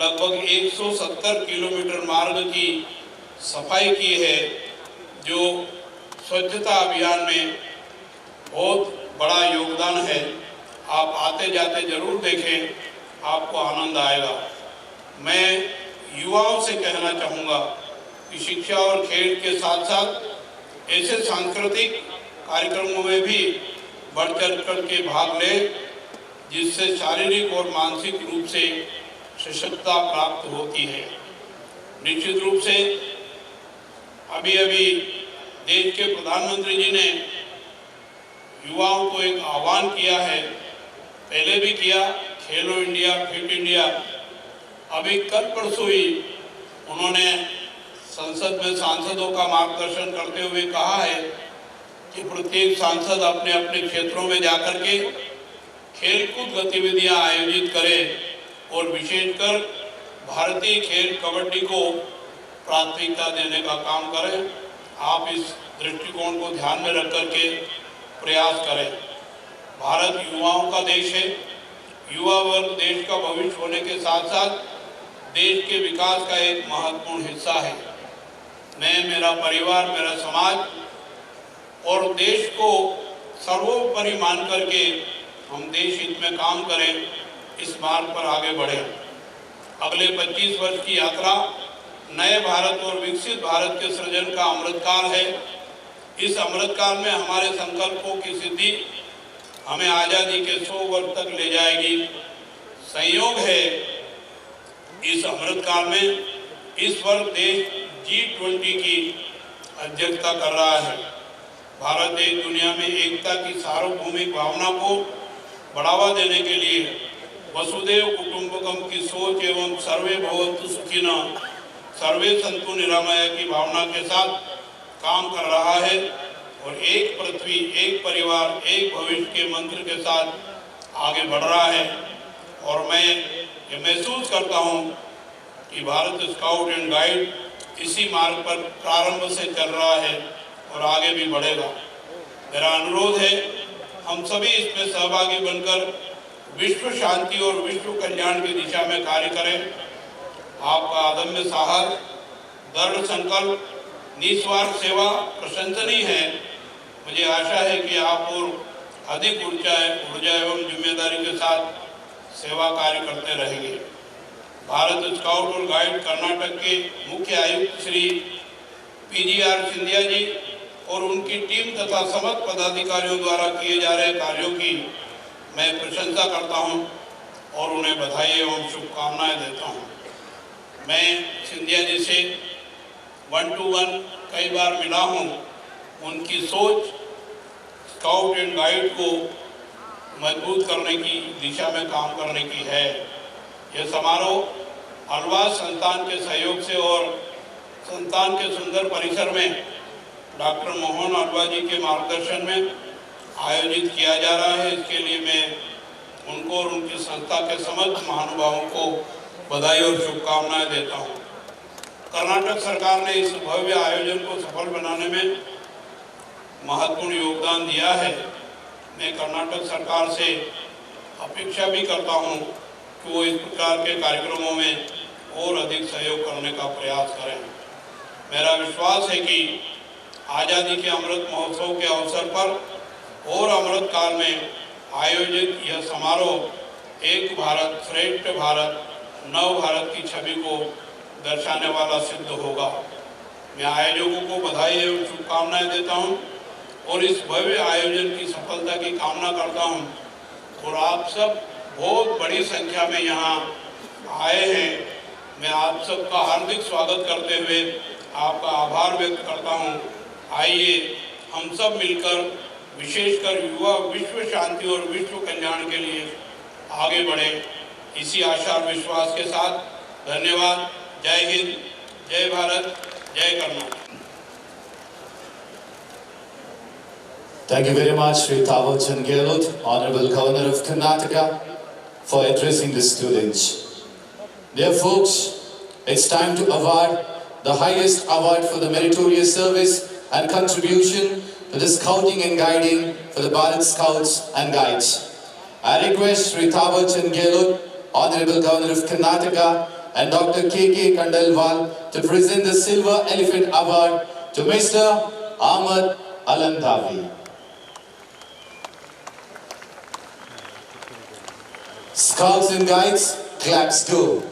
लगभग 170 किलोमीटर मार्ग की सफाई की है, जो स्वच्छता अभियान में बहुत बड़ा योगदान है। आप आते जाते जरूर देखें, आपको आनंद आएगा। मैं युवाओं से कहना चाहूँगा कि शिक्षा और खेल के साथ साथ ऐसे सांस्कृतिक कार्यक्रमों में भी बढ़ चढ़ करके भाग लें, जिससे शारीरिक और मानसिक रूप से सशक्तता प्राप्त होती है। निश्चित रूप से अभी देश के प्रधानमंत्री जी ने युवाओं को एक आह्वान किया है, पहले भी किया, खेलो इंडिया फिट इंडिया। अभी कल परसों ही उन्होंने संसद में सांसदों का मार्गदर्शन करते हुए कहा है कि प्रत्येक सांसद अपने अपने क्षेत्रों में जाकर के खेलकूद गतिविधियां आयोजित करें और विशेषकर भारतीय खेल कबड्डी को प्राथमिकता देने का काम करें। आप इस दृष्टिकोण को ध्यान में रख करके प्रयास करें। भारत युवाओं का देश है। युवा वर्ग देश का भविष्य होने के साथ साथ देश के विकास का एक महत्वपूर्ण हिस्सा है। मैं, मेरा परिवार, मेरा समाज और देश को सर्वोपरि मान करके हम देश हित में काम करें, इस मार्ग पर आगे बढ़ें। अगले 25 वर्ष की यात्रा नए भारत और विकसित भारत के सृजन का अमृतकाल है। इस अमृतकाल में हमारे संकल्पों की सिद्धि हमें आज़ादी के 100 वर्ष तक ले जाएगी। संयोग है इस अमृतकाल में इस वर्ष देश G20 की अध्यक्षता कर रहा है। भारत देश दुनिया में एकता की सार्वभौमिक भावना को बढ़ावा देने के लिए वसुदेव कुटुंबकम की सोच एवं सर्वे भवन्तु सुखिनः सर्वे सन्तु निरामया की भावना के साथ काम कर रहा है और एक पृथ्वी, एक परिवार, एक भविष्य के मंत्र के साथ आगे बढ़ रहा है। और मैं ये महसूस करता हूँ कि भारत स्काउट एंड गाइड इसी मार्ग पर प्रारंभ से चल रहा है और आगे भी बढ़ेगा। मेरा अनुरोध है हम सभी इसमें सहभागी बनकर विश्व शांति और विश्व कल्याण की दिशा में कार्य करें। आपका अदम्य साहस, दृढ़ संकल्प, निस्वार्थ सेवा प्रशंसनीय है। मुझे आशा है कि आप और अधिक ऊर्जा एवं जिम्मेदारी के साथ सेवा कार्य करते रहेंगे। भारत स्काउट और गाइड कर्नाटक के मुख्य आयुक्त श्री PGR सिंधिया जी और उनकी टीम तथा समस्त पदाधिकारियों द्वारा किए जा रहे कार्यों की मैं प्रशंसा करता हूं और उन्हें बधाई एवं शुभकामनाएं देता हूं। मैं सिंधिया जी से 1-to-1 कई बार मिला हूं। उनकी सोच स्काउट एंड गाइड को मजबूत करने की दिशा में काम करने की है। यह समारोह अलवास संस्थान के सहयोग से और संस्थान के सुंदर परिसर में डॉक्टर मोहन अलवा जी के मार्गदर्शन में आयोजित किया जा रहा है। इसके लिए मैं उनको और उनकी संस्था के समस्त महानुभावों को बधाई और शुभकामनाएं देता हूं। कर्नाटक सरकार ने इस भव्य आयोजन को सफल बनाने में महत्वपूर्ण योगदान दिया है। मैं कर्नाटक सरकार से अपेक्षा भी करता हूं कि वो इस प्रकार के कार्यक्रमों में और अधिक सहयोग करने का प्रयास करें। मेरा विश्वास है कि आज़ादी के अमृत महोत्सव के अवसर पर और अमृत काल में आयोजित यह समारोह एक भारत श्रेष्ठ भारत, नव भारत की छवि को दर्शाने वाला सिद्ध होगा। मैं आयोजकों को बधाई एवं शुभकामनाएं देता हूं और इस भव्य आयोजन की सफलता की कामना करता हूं। और आप सब बहुत बड़ी संख्या में यहाँ आए हैं। मैं आप सबका हार्दिक स्वागत करते हुए आपका आभार व्यक्त करता हूं। आइए हम सब मिलकर विशेषकर युवा विश्व शांति और विश्व कल्याण के लिए आगे बढ़े। इसी आशा और विश्वास के साथ धन्यवाद। जय हिंद, जय भारत, जय Karnataka. Thank you very much, Sri Thawarchand Gehlot, Honorable Governor of Karnataka, for addressing the students. Dear folks, it's time to award the highest award for the meritorious service and contribution to the scouting and guiding for the Bharat Scouts and Guides. I request Sri Thawarchand Gehlot, Honorable Governor of Karnataka, and Dr. K.K. Kandalwal to present the Silver Elephant Award to Mr. Ahmad Alandavi. Scouts and Guides, claps go.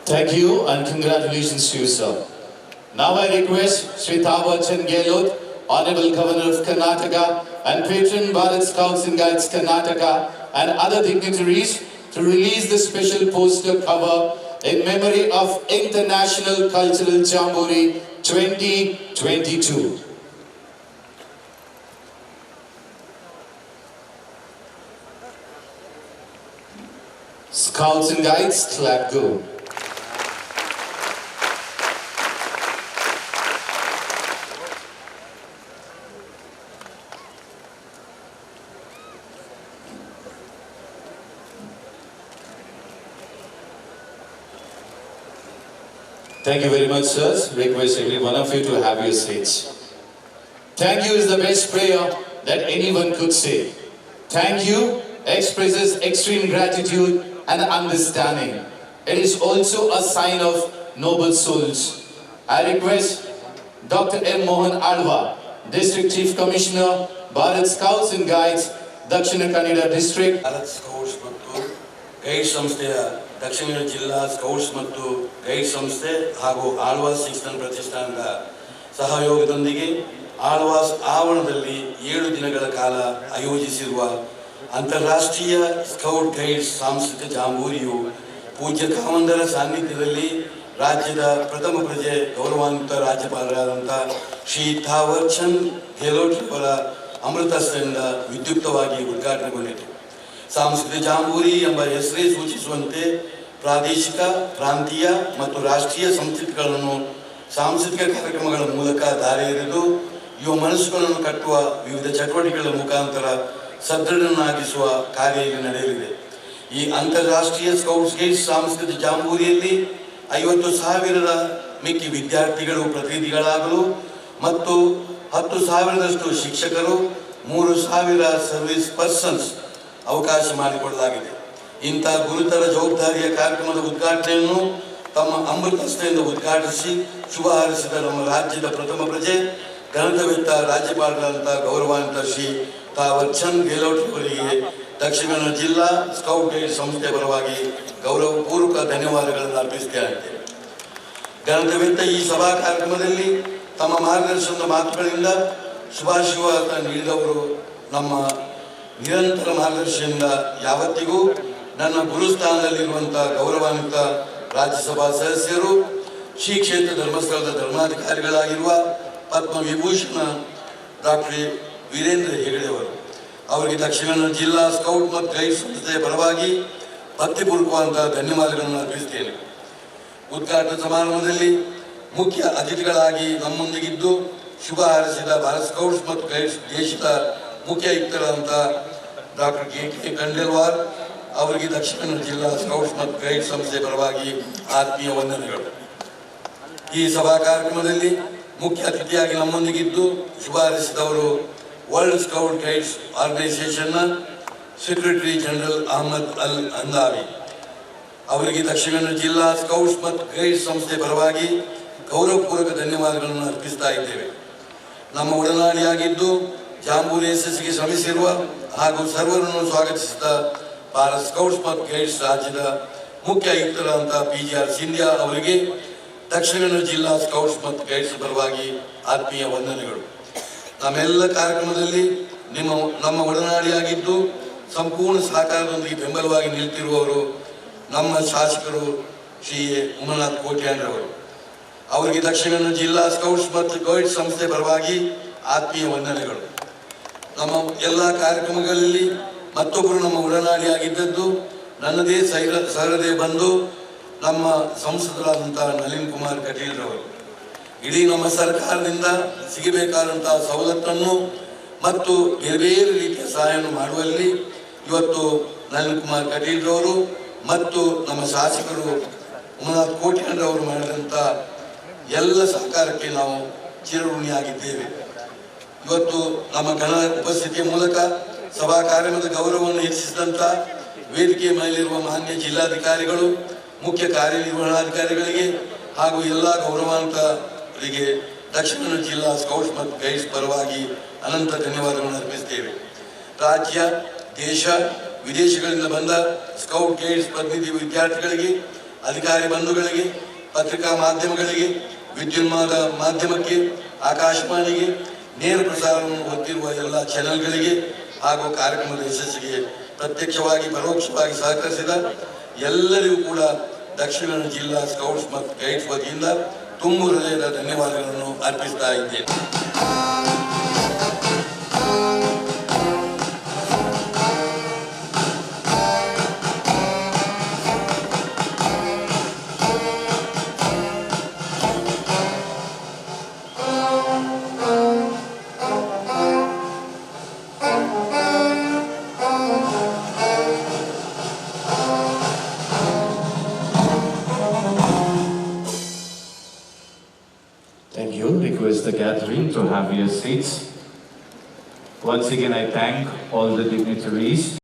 Thank you and congratulations to you, sir. Now I request Sri Thawarchand Gehlot, Honorable Governor of Karnataka and Patron Bharat Scouts and Guides Karnataka and other dignitaries to release the special poster cover in memory of International Cultural Jamboree 2022. Scouts and Guides, clap go. Thank you very much, sirs. Request every one of you to have your seats. Thank you is the best prayer that anyone could say. Thank you expresses extreme gratitude and understanding. It is also a sign of noble souls. I request Dr. M. Mohan Alva, District Chief Commissioner, Bharat Scouts and Guides, Dakshina Kannada District. Bharat Scouts ಮತ್ತು guide ಸಂಸ್ಥೆಯ ದಕ್ಷಿಣ ಜಿಲ್ಲಾ scouts ಮತ್ತು guide ಸಂಸ್ಥೆ ಹಾಗೂ ಆಳ್ವಾಸ್ ಶಿಕ್ಷಣ ಪ್ರತಿಷ್ಠಾನದ ಸಹಯೋಗದೊಂದಿಗೆ ಆಳ್ವಾಸ್ ಆವರಣದಲ್ಲಿ 7 ದಿನಗಳ ಕಾಲ ಆಯೋಜಿಸಿರುವ ಅಂತಾರಾಷ್ಟ್ರೀಯ ಸ್ಕೌಟ್ ಗೈಡ್ಸ್ ಸಾಂಸ್ಕೃತಿಕ ಜಾಂಬೂರಿಯು ಪೂಜ್ಯ ಕಾಮಂದರ ಸಾನ್ನಿಧ್ಯದಲ್ಲಿ ರಾಜ್ಯದ ಪ್ರಥಮ ಪ್ರಜೆ ಗೌರವಾನ್ವಿತ ರಾಜ್ಯಪಾಲರಾದಂಥ ಶ್ರೀ ಥಾವರ್ ಚಂದ್ ಗೆಹ್ಲೋಟ್ ಅವರ ಅಮೃತಹಸ್ತದಿಂದ ವಿದ್ಯುಕ್ತವಾಗಿ ಉದ್ಘಾಟನೆಗೊಂಡಿತು. ಸಾಂಸ್ಕೃತಿಕ ಜಾಂಬೂರಿ ಎಂಬ ಹೆಸರೇ ಸೂಚಿಸುವಂತೆ ಪ್ರಾದೇಶಿಕ, ಪ್ರಾಂತೀಯ ಮತ್ತು ರಾಷ್ಟ್ರೀಯ ಸಂಸ್ಕೃತಿಗಳನ್ನು ಸಾಂಸ್ಕೃತಿಕ ಕಾರ್ಯಕ್ರಮಗಳ ಮೂಲಕ ದಾರಿ ಎರೆದು ಯುವ ಮನಸ್ಸುಗಳನ್ನು ಕಟ್ಟುವ ವಿವಿಧ ಚಟುವಟಿಕೆಗಳ ಮುಖಾಂತರ ಸದೃಢನಾಗಿಸುವ ಕಾರ್ಯ ಇಲ್ಲಿ ನಡೆಯಲಿದೆ. ಈ ಅಂತಾರಾಷ್ಟ್ರೀಯ ಸ್ಕೌಟ್ಸ್ ಗೈಡ್ಸ್ ಸಾಂಸ್ಕೃತಿಕ ಜಾಂಬೂರಿಯಲ್ಲಿ 50,000 ಮಿಕ್ಕಿ ವಿದ್ಯಾರ್ಥಿಗಳು ಪ್ರತಿನಿಧಿಗಳಾಗಲು ಮತ್ತು 10,000ರಷ್ಟು ಶಿಕ್ಷಕರು, 3,000 ಸರ್ವಿಸ್ ಪರ್ಸನ್ಸ್ ಅವಕಾಶ ಮಾಡಿಕೊಡಲಾಗಿದೆ. ಇಂಥ ಗುರುತರ ಜವಾಬ್ದಾರಿಯ ಕಾರ್ಯಕ್ರಮದ ಉದ್ಘಾಟನೆಯನ್ನು ತಮ್ಮ ಅಮೃತಹಸ್ತದಿಂದ ಉದ್ಘಾಟಿಸಿ ಶುಭ ಹಾರೈಸಿದ ನಮ್ಮ ರಾಜ್ಯದ ಪ್ರಥಮ ಪ್ರಜೆ ಗಣತವೆತ್ತ ರಾಜ್ಯಪಾಲರಾದಂಥ ಗೌರವಾನ್ವಿತ ಶ್ರೀ ಥಾವರ್ ಚಂದ್ ಗೆಹ್ಲೋಟ್ ಅವರಿಗೆ ದಕ್ಷಿಣ ಕನ್ನಡ ಜಿಲ್ಲಾ ಸ್ಕೌಟ್ ಗೈಡ್ ಸಂಸ್ಥೆ ಪರವಾಗಿ ಗೌರವಪೂರ್ವಕ ಧನ್ಯವಾದಗಳನ್ನು ಅರ್ಪಿಸುತ್ತೇನೆ. ಗಣತವೆತ್ತ ಈ ಸಭಾ ಕಾರ್ಯಕ್ರಮದಲ್ಲಿ ತಮ್ಮ ಮಾರ್ಗದರ್ಶನದ ಮಾತುಗಳಿಂದ ಶುಭಾಶೀರ್ವಾದ ನೀಡಿದವರು ನಮ್ಮ ನಿರಂತರ ಮಾರ್ಗದರ್ಶನದಿಂದ ಯಾವತ್ತಿಗೂ ನನ್ನ ಗುರುಸ್ಥಾನದಲ್ಲಿರುವಂಥ ಗೌರವಾನ್ವಿತ ರಾಜ್ಯಸಭಾ ಸದಸ್ಯರು, ಶ್ರೀ ಕ್ಷೇತ್ರ ಧರ್ಮಸ್ಥಳದ ಧರ್ಮಾಧಿಕಾರಿಗಳಾಗಿರುವ ಪದ್ಮ ವಿಭೂಷಣ ಡಾಕ್ಟರ್ ವೀರೇಂದ್ರ ಹೆಗಡೆ ಅವರು, ಅವರಿಗೆ ದಕ್ಷಿಣ ಕನ್ನಡ ಜಿಲ್ಲಾ ಸ್ಕೌಟ್ ಮತ್ತು ಗೈಡ್ ಸಂಸ್ಥೆಯ ಪರವಾಗಿ ಭಕ್ತಿಪೂರ್ವಕವಾದಂತಹ ಧನ್ಯವಾದಗಳನ್ನು ಅರ್ಪಿಸುತ್ತೇನೆ. ಉದ್ಘಾಟನಾ ಸಮಾರಂಭದಲ್ಲಿ ಮುಖ್ಯ ಅತಿಥಿಗಳಾಗಿ ನಮ್ಮೊಂದಿಗಿದ್ದು ಶುಭ ಹಾರೈಸಿದ ಭಾರತ್ ಸ್ಕೌಟ್ಸ್ ಮತ್ತು ಗೈಡ್ಸ್ ದೇಶದ ಮುಖ್ಯ ಆಯುಕ್ತರಾದಂಥ ಡಾಕ್ಟರ್ ಕೆ ಖಂಡೇಲ್ವಾಲ್ ಅವರಿಗೆ ದಕ್ಷಿಣ ಕನ್ನಡ ಜಿಲ್ಲಾ ಸ್ಕೌಟ್ಸ್ ಮತ್ತು ಗೈಡ್ ಸಂಸ್ಥೆ ಪರವಾಗಿ ಆತ್ಮೀಯ ವಂದನೆಗಳು. ಈ ಸಭಾ ಕಾರ್ಯಕ್ರಮದಲ್ಲಿ ಮುಖ್ಯ ಅತಿಥಿಯಾಗಿ ನಮ್ಮೊಂದಿಗಿದ್ದು ಶುಭ ಹಾರೈಸಿದವರು ವರ್ಲ್ಡ್ ಸ್ಕೌಟ್ ಗೈಡ್ಸ್ ಆರ್ಗನೈಸೇಷನ್ನ secretary general Ahmad Al Hendawi, ಅವರಿಗೆ ದಕ್ಷಿಣ ಕನ್ನಡ ಜಿಲ್ಲಾ ಸ್ಕೌಟ್ಸ್ ಮತ್ತು ಗೈಡ್ಸ್ ಸಂಸ್ಥೆ ಪರವಾಗಿ ಗೌರವಪೂರ್ವಕ ಧನ್ಯವಾದಗಳನ್ನು ಅರ್ಪಿಸ್ತಾ ಇದ್ದೇವೆ. ನಮ್ಮ ಒಡನಾಡಿಯಾಗಿದ್ದು ಜಾಂಬೂರಿ ಯಶಸ್ಸಿಗೆ ಶ್ರಮಿಸಿರುವ ಹಾಗೂ ಸರ್ವರನ್ನು ಸ್ವಾಗತಿಸಿದ ಭಾರತ್ ಸ್ಕೌಟ್ಸ್ ಮತ್ತು ಗೈಡ್ಸ್ ರಾಜ್ಯದ ಮುಖ್ಯ ಆಯುಕ್ತರಾದಂಥ PGR ಸಿಂಧ್ಯಾ ಅವರಿಗೆ ದಕ್ಷಿಣ ಕನ್ನಡ ಜಿಲ್ಲಾ ಸ್ಕೌಟ್ಸ್ ಮತ್ತು ಗೈಡ್ಸ್ ಪರವಾಗಿ ಆತ್ಮೀಯ ವಂದನೆಗಳು. ನಮ್ಮೆಲ್ಲ ಕಾರ್ಯಕ್ರಮದಲ್ಲಿ ನಮ್ಮ ಒಡನಾಡಿಯಾಗಿದ್ದು ಸಂಪೂರ್ಣ ಸಹಕಾರದೊಂದಿಗೆ ಬೆಂಬಲವಾಗಿ ನಿಲ್ತಿರುವವರು ನಮ್ಮ ಶಾಸಕರು ಶ್ರೀ ಉಮಾನಾಥ್ ಕೋಟ್ಯಾನ್ರವರು, ಅವರಿಗೆ ದಕ್ಷಿಣ ಕನ್ನಡ ಜಿಲ್ಲಾ ಸ್ಕೌಟ್ಸ್ ಮತ್ತು ಗೈಡ್ಸ್ ಸಂಸ್ಥೆ ಪರವಾಗಿ ಆತ್ಮೀಯ ವಂದನೆಗಳು. ನಮ್ಮ ಎಲ್ಲ ಕಾರ್ಯಕ್ರಮಗಳಲ್ಲಿ ಮತ್ತೊಬ್ಬರು ನಮ್ಮ ಒಡನಾಡಿಯಾಗಿದ್ದದ್ದು ನನ್ನದೇ ಸಹೃದಯ ಬಂದು ನಮ್ಮ ಸಂಸದರಾದಂಥ ನಳಿನ್ ಕುಮಾರ್ ಕಟೀಲ್ರವರು. ಇಡೀ ನಮ್ಮ ಸರ್ಕಾರದಿಂದ ಸಿಗಬೇಕಾದಂತಹ ಸವಲತ್ತನ್ನು ಮತ್ತು ಬೇರೆ ಬೇರೆ ರೀತಿಯ ಸಹಾಯವನ್ನು ಮಾಡುವಲ್ಲಿ ಇವತ್ತು ನಳಿನ್ ಕುಮಾರ್ ಕಟೀಲ್ರವರು ಮತ್ತು ನಮ್ಮ ಶಾಸಕರು ಉಮಾನಾಥ್ ಕೋಟ್ಯಾನ್ರವರು ಮಾಡಿದಂಥ ಎಲ್ಲ ಸಹಕಾರಕ್ಕೆ ನಾವು ಚಿರಋಣಿಯಾಗಿದ್ದೇವೆ. ಇವತ್ತು ನಮ್ಮ ಗಣ ಉಪಸ್ಥಿತಿಯ ಮೂಲಕ ಸಭಾ ಕಾರ್ಯಕ್ರಮದ ಗೌರವವನ್ನು ಹೆಚ್ಚಿಸಿದಂಥ ವೇದಿಕೆಯ ಮೇಲಿರುವ ಮಾನ್ಯ ಜಿಲ್ಲಾಧಿಕಾರಿಗಳು, ಮುಖ್ಯ ಕಾರ್ಯನಿರ್ವಹಣಾಧಿಕಾರಿಗಳಿಗೆ ಹಾಗೂ ಎಲ್ಲ ಗೌರವಾನ್ವಿತರಿಗೆ ದಕ್ಷಿಣ ಕನ್ನಡ ಜಿಲ್ಲಾ ಸ್ಕೌಟ್ಸ್ ಮತ್ತು ಗೈಡ್ಸ್ ಪರವಾಗಿ ಅನಂತ ಧನ್ಯವಾದಗಳನ್ನು ಅರ್ಪಿಸುತ್ತೇವೆ. ರಾಜ್ಯ, ದೇಶ, ವಿದೇಶಗಳಿಂದ ಬಂದ ಸ್ಕೌಟ್ ಗೈಡ್ಸ್ ಪ್ರತಿನಿಧಿ ವಿದ್ಯಾರ್ಥಿಗಳಿಗೆ, ಅಧಿಕಾರಿ ಬಂಧುಗಳಿಗೆ, ಪತ್ರಿಕಾ ಮಾಧ್ಯಮಗಳಿಗೆ, ವಿದ್ಯುನ್ಮಾನ ಮಾಧ್ಯಮಕ್ಕೆ, ಆಕಾಶವಾಣಿಗೆ, ನೇರ ಪ್ರಸಾರವನ್ನು ಹೊಂದಿರುವ ಎಲ್ಲ ಚಾನೆಲ್ಗಳಿಗೆ ಹಾಗೂ ಕಾರ್ಯಕ್ರಮದ ಯಶಸ್ಸಿಗೆ ಪ್ರತ್ಯಕ್ಷವಾಗಿ ಪರೋಕ್ಷವಾಗಿ ಸಹಕರಿಸಿದ ಎಲ್ಲರಿಗೂ ಕೂಡ ದಕ್ಷಿಣ ಕನ್ನಡ ಜಿಲ್ಲಾ ಸ್ಕೌಟ್ಸ್ ಮತ್ತು ಗೈಡ್ಸ್ ವತಿಯಿಂದ ತುಂಬು ಹೃದಯದ ಧನ್ಯವಾದಗಳನ್ನು ಅರ್ಪಿಸ್ತಾ ಇದ್ದೇನೆ. gathering to have your seats. Once again, I thank all the dignitaries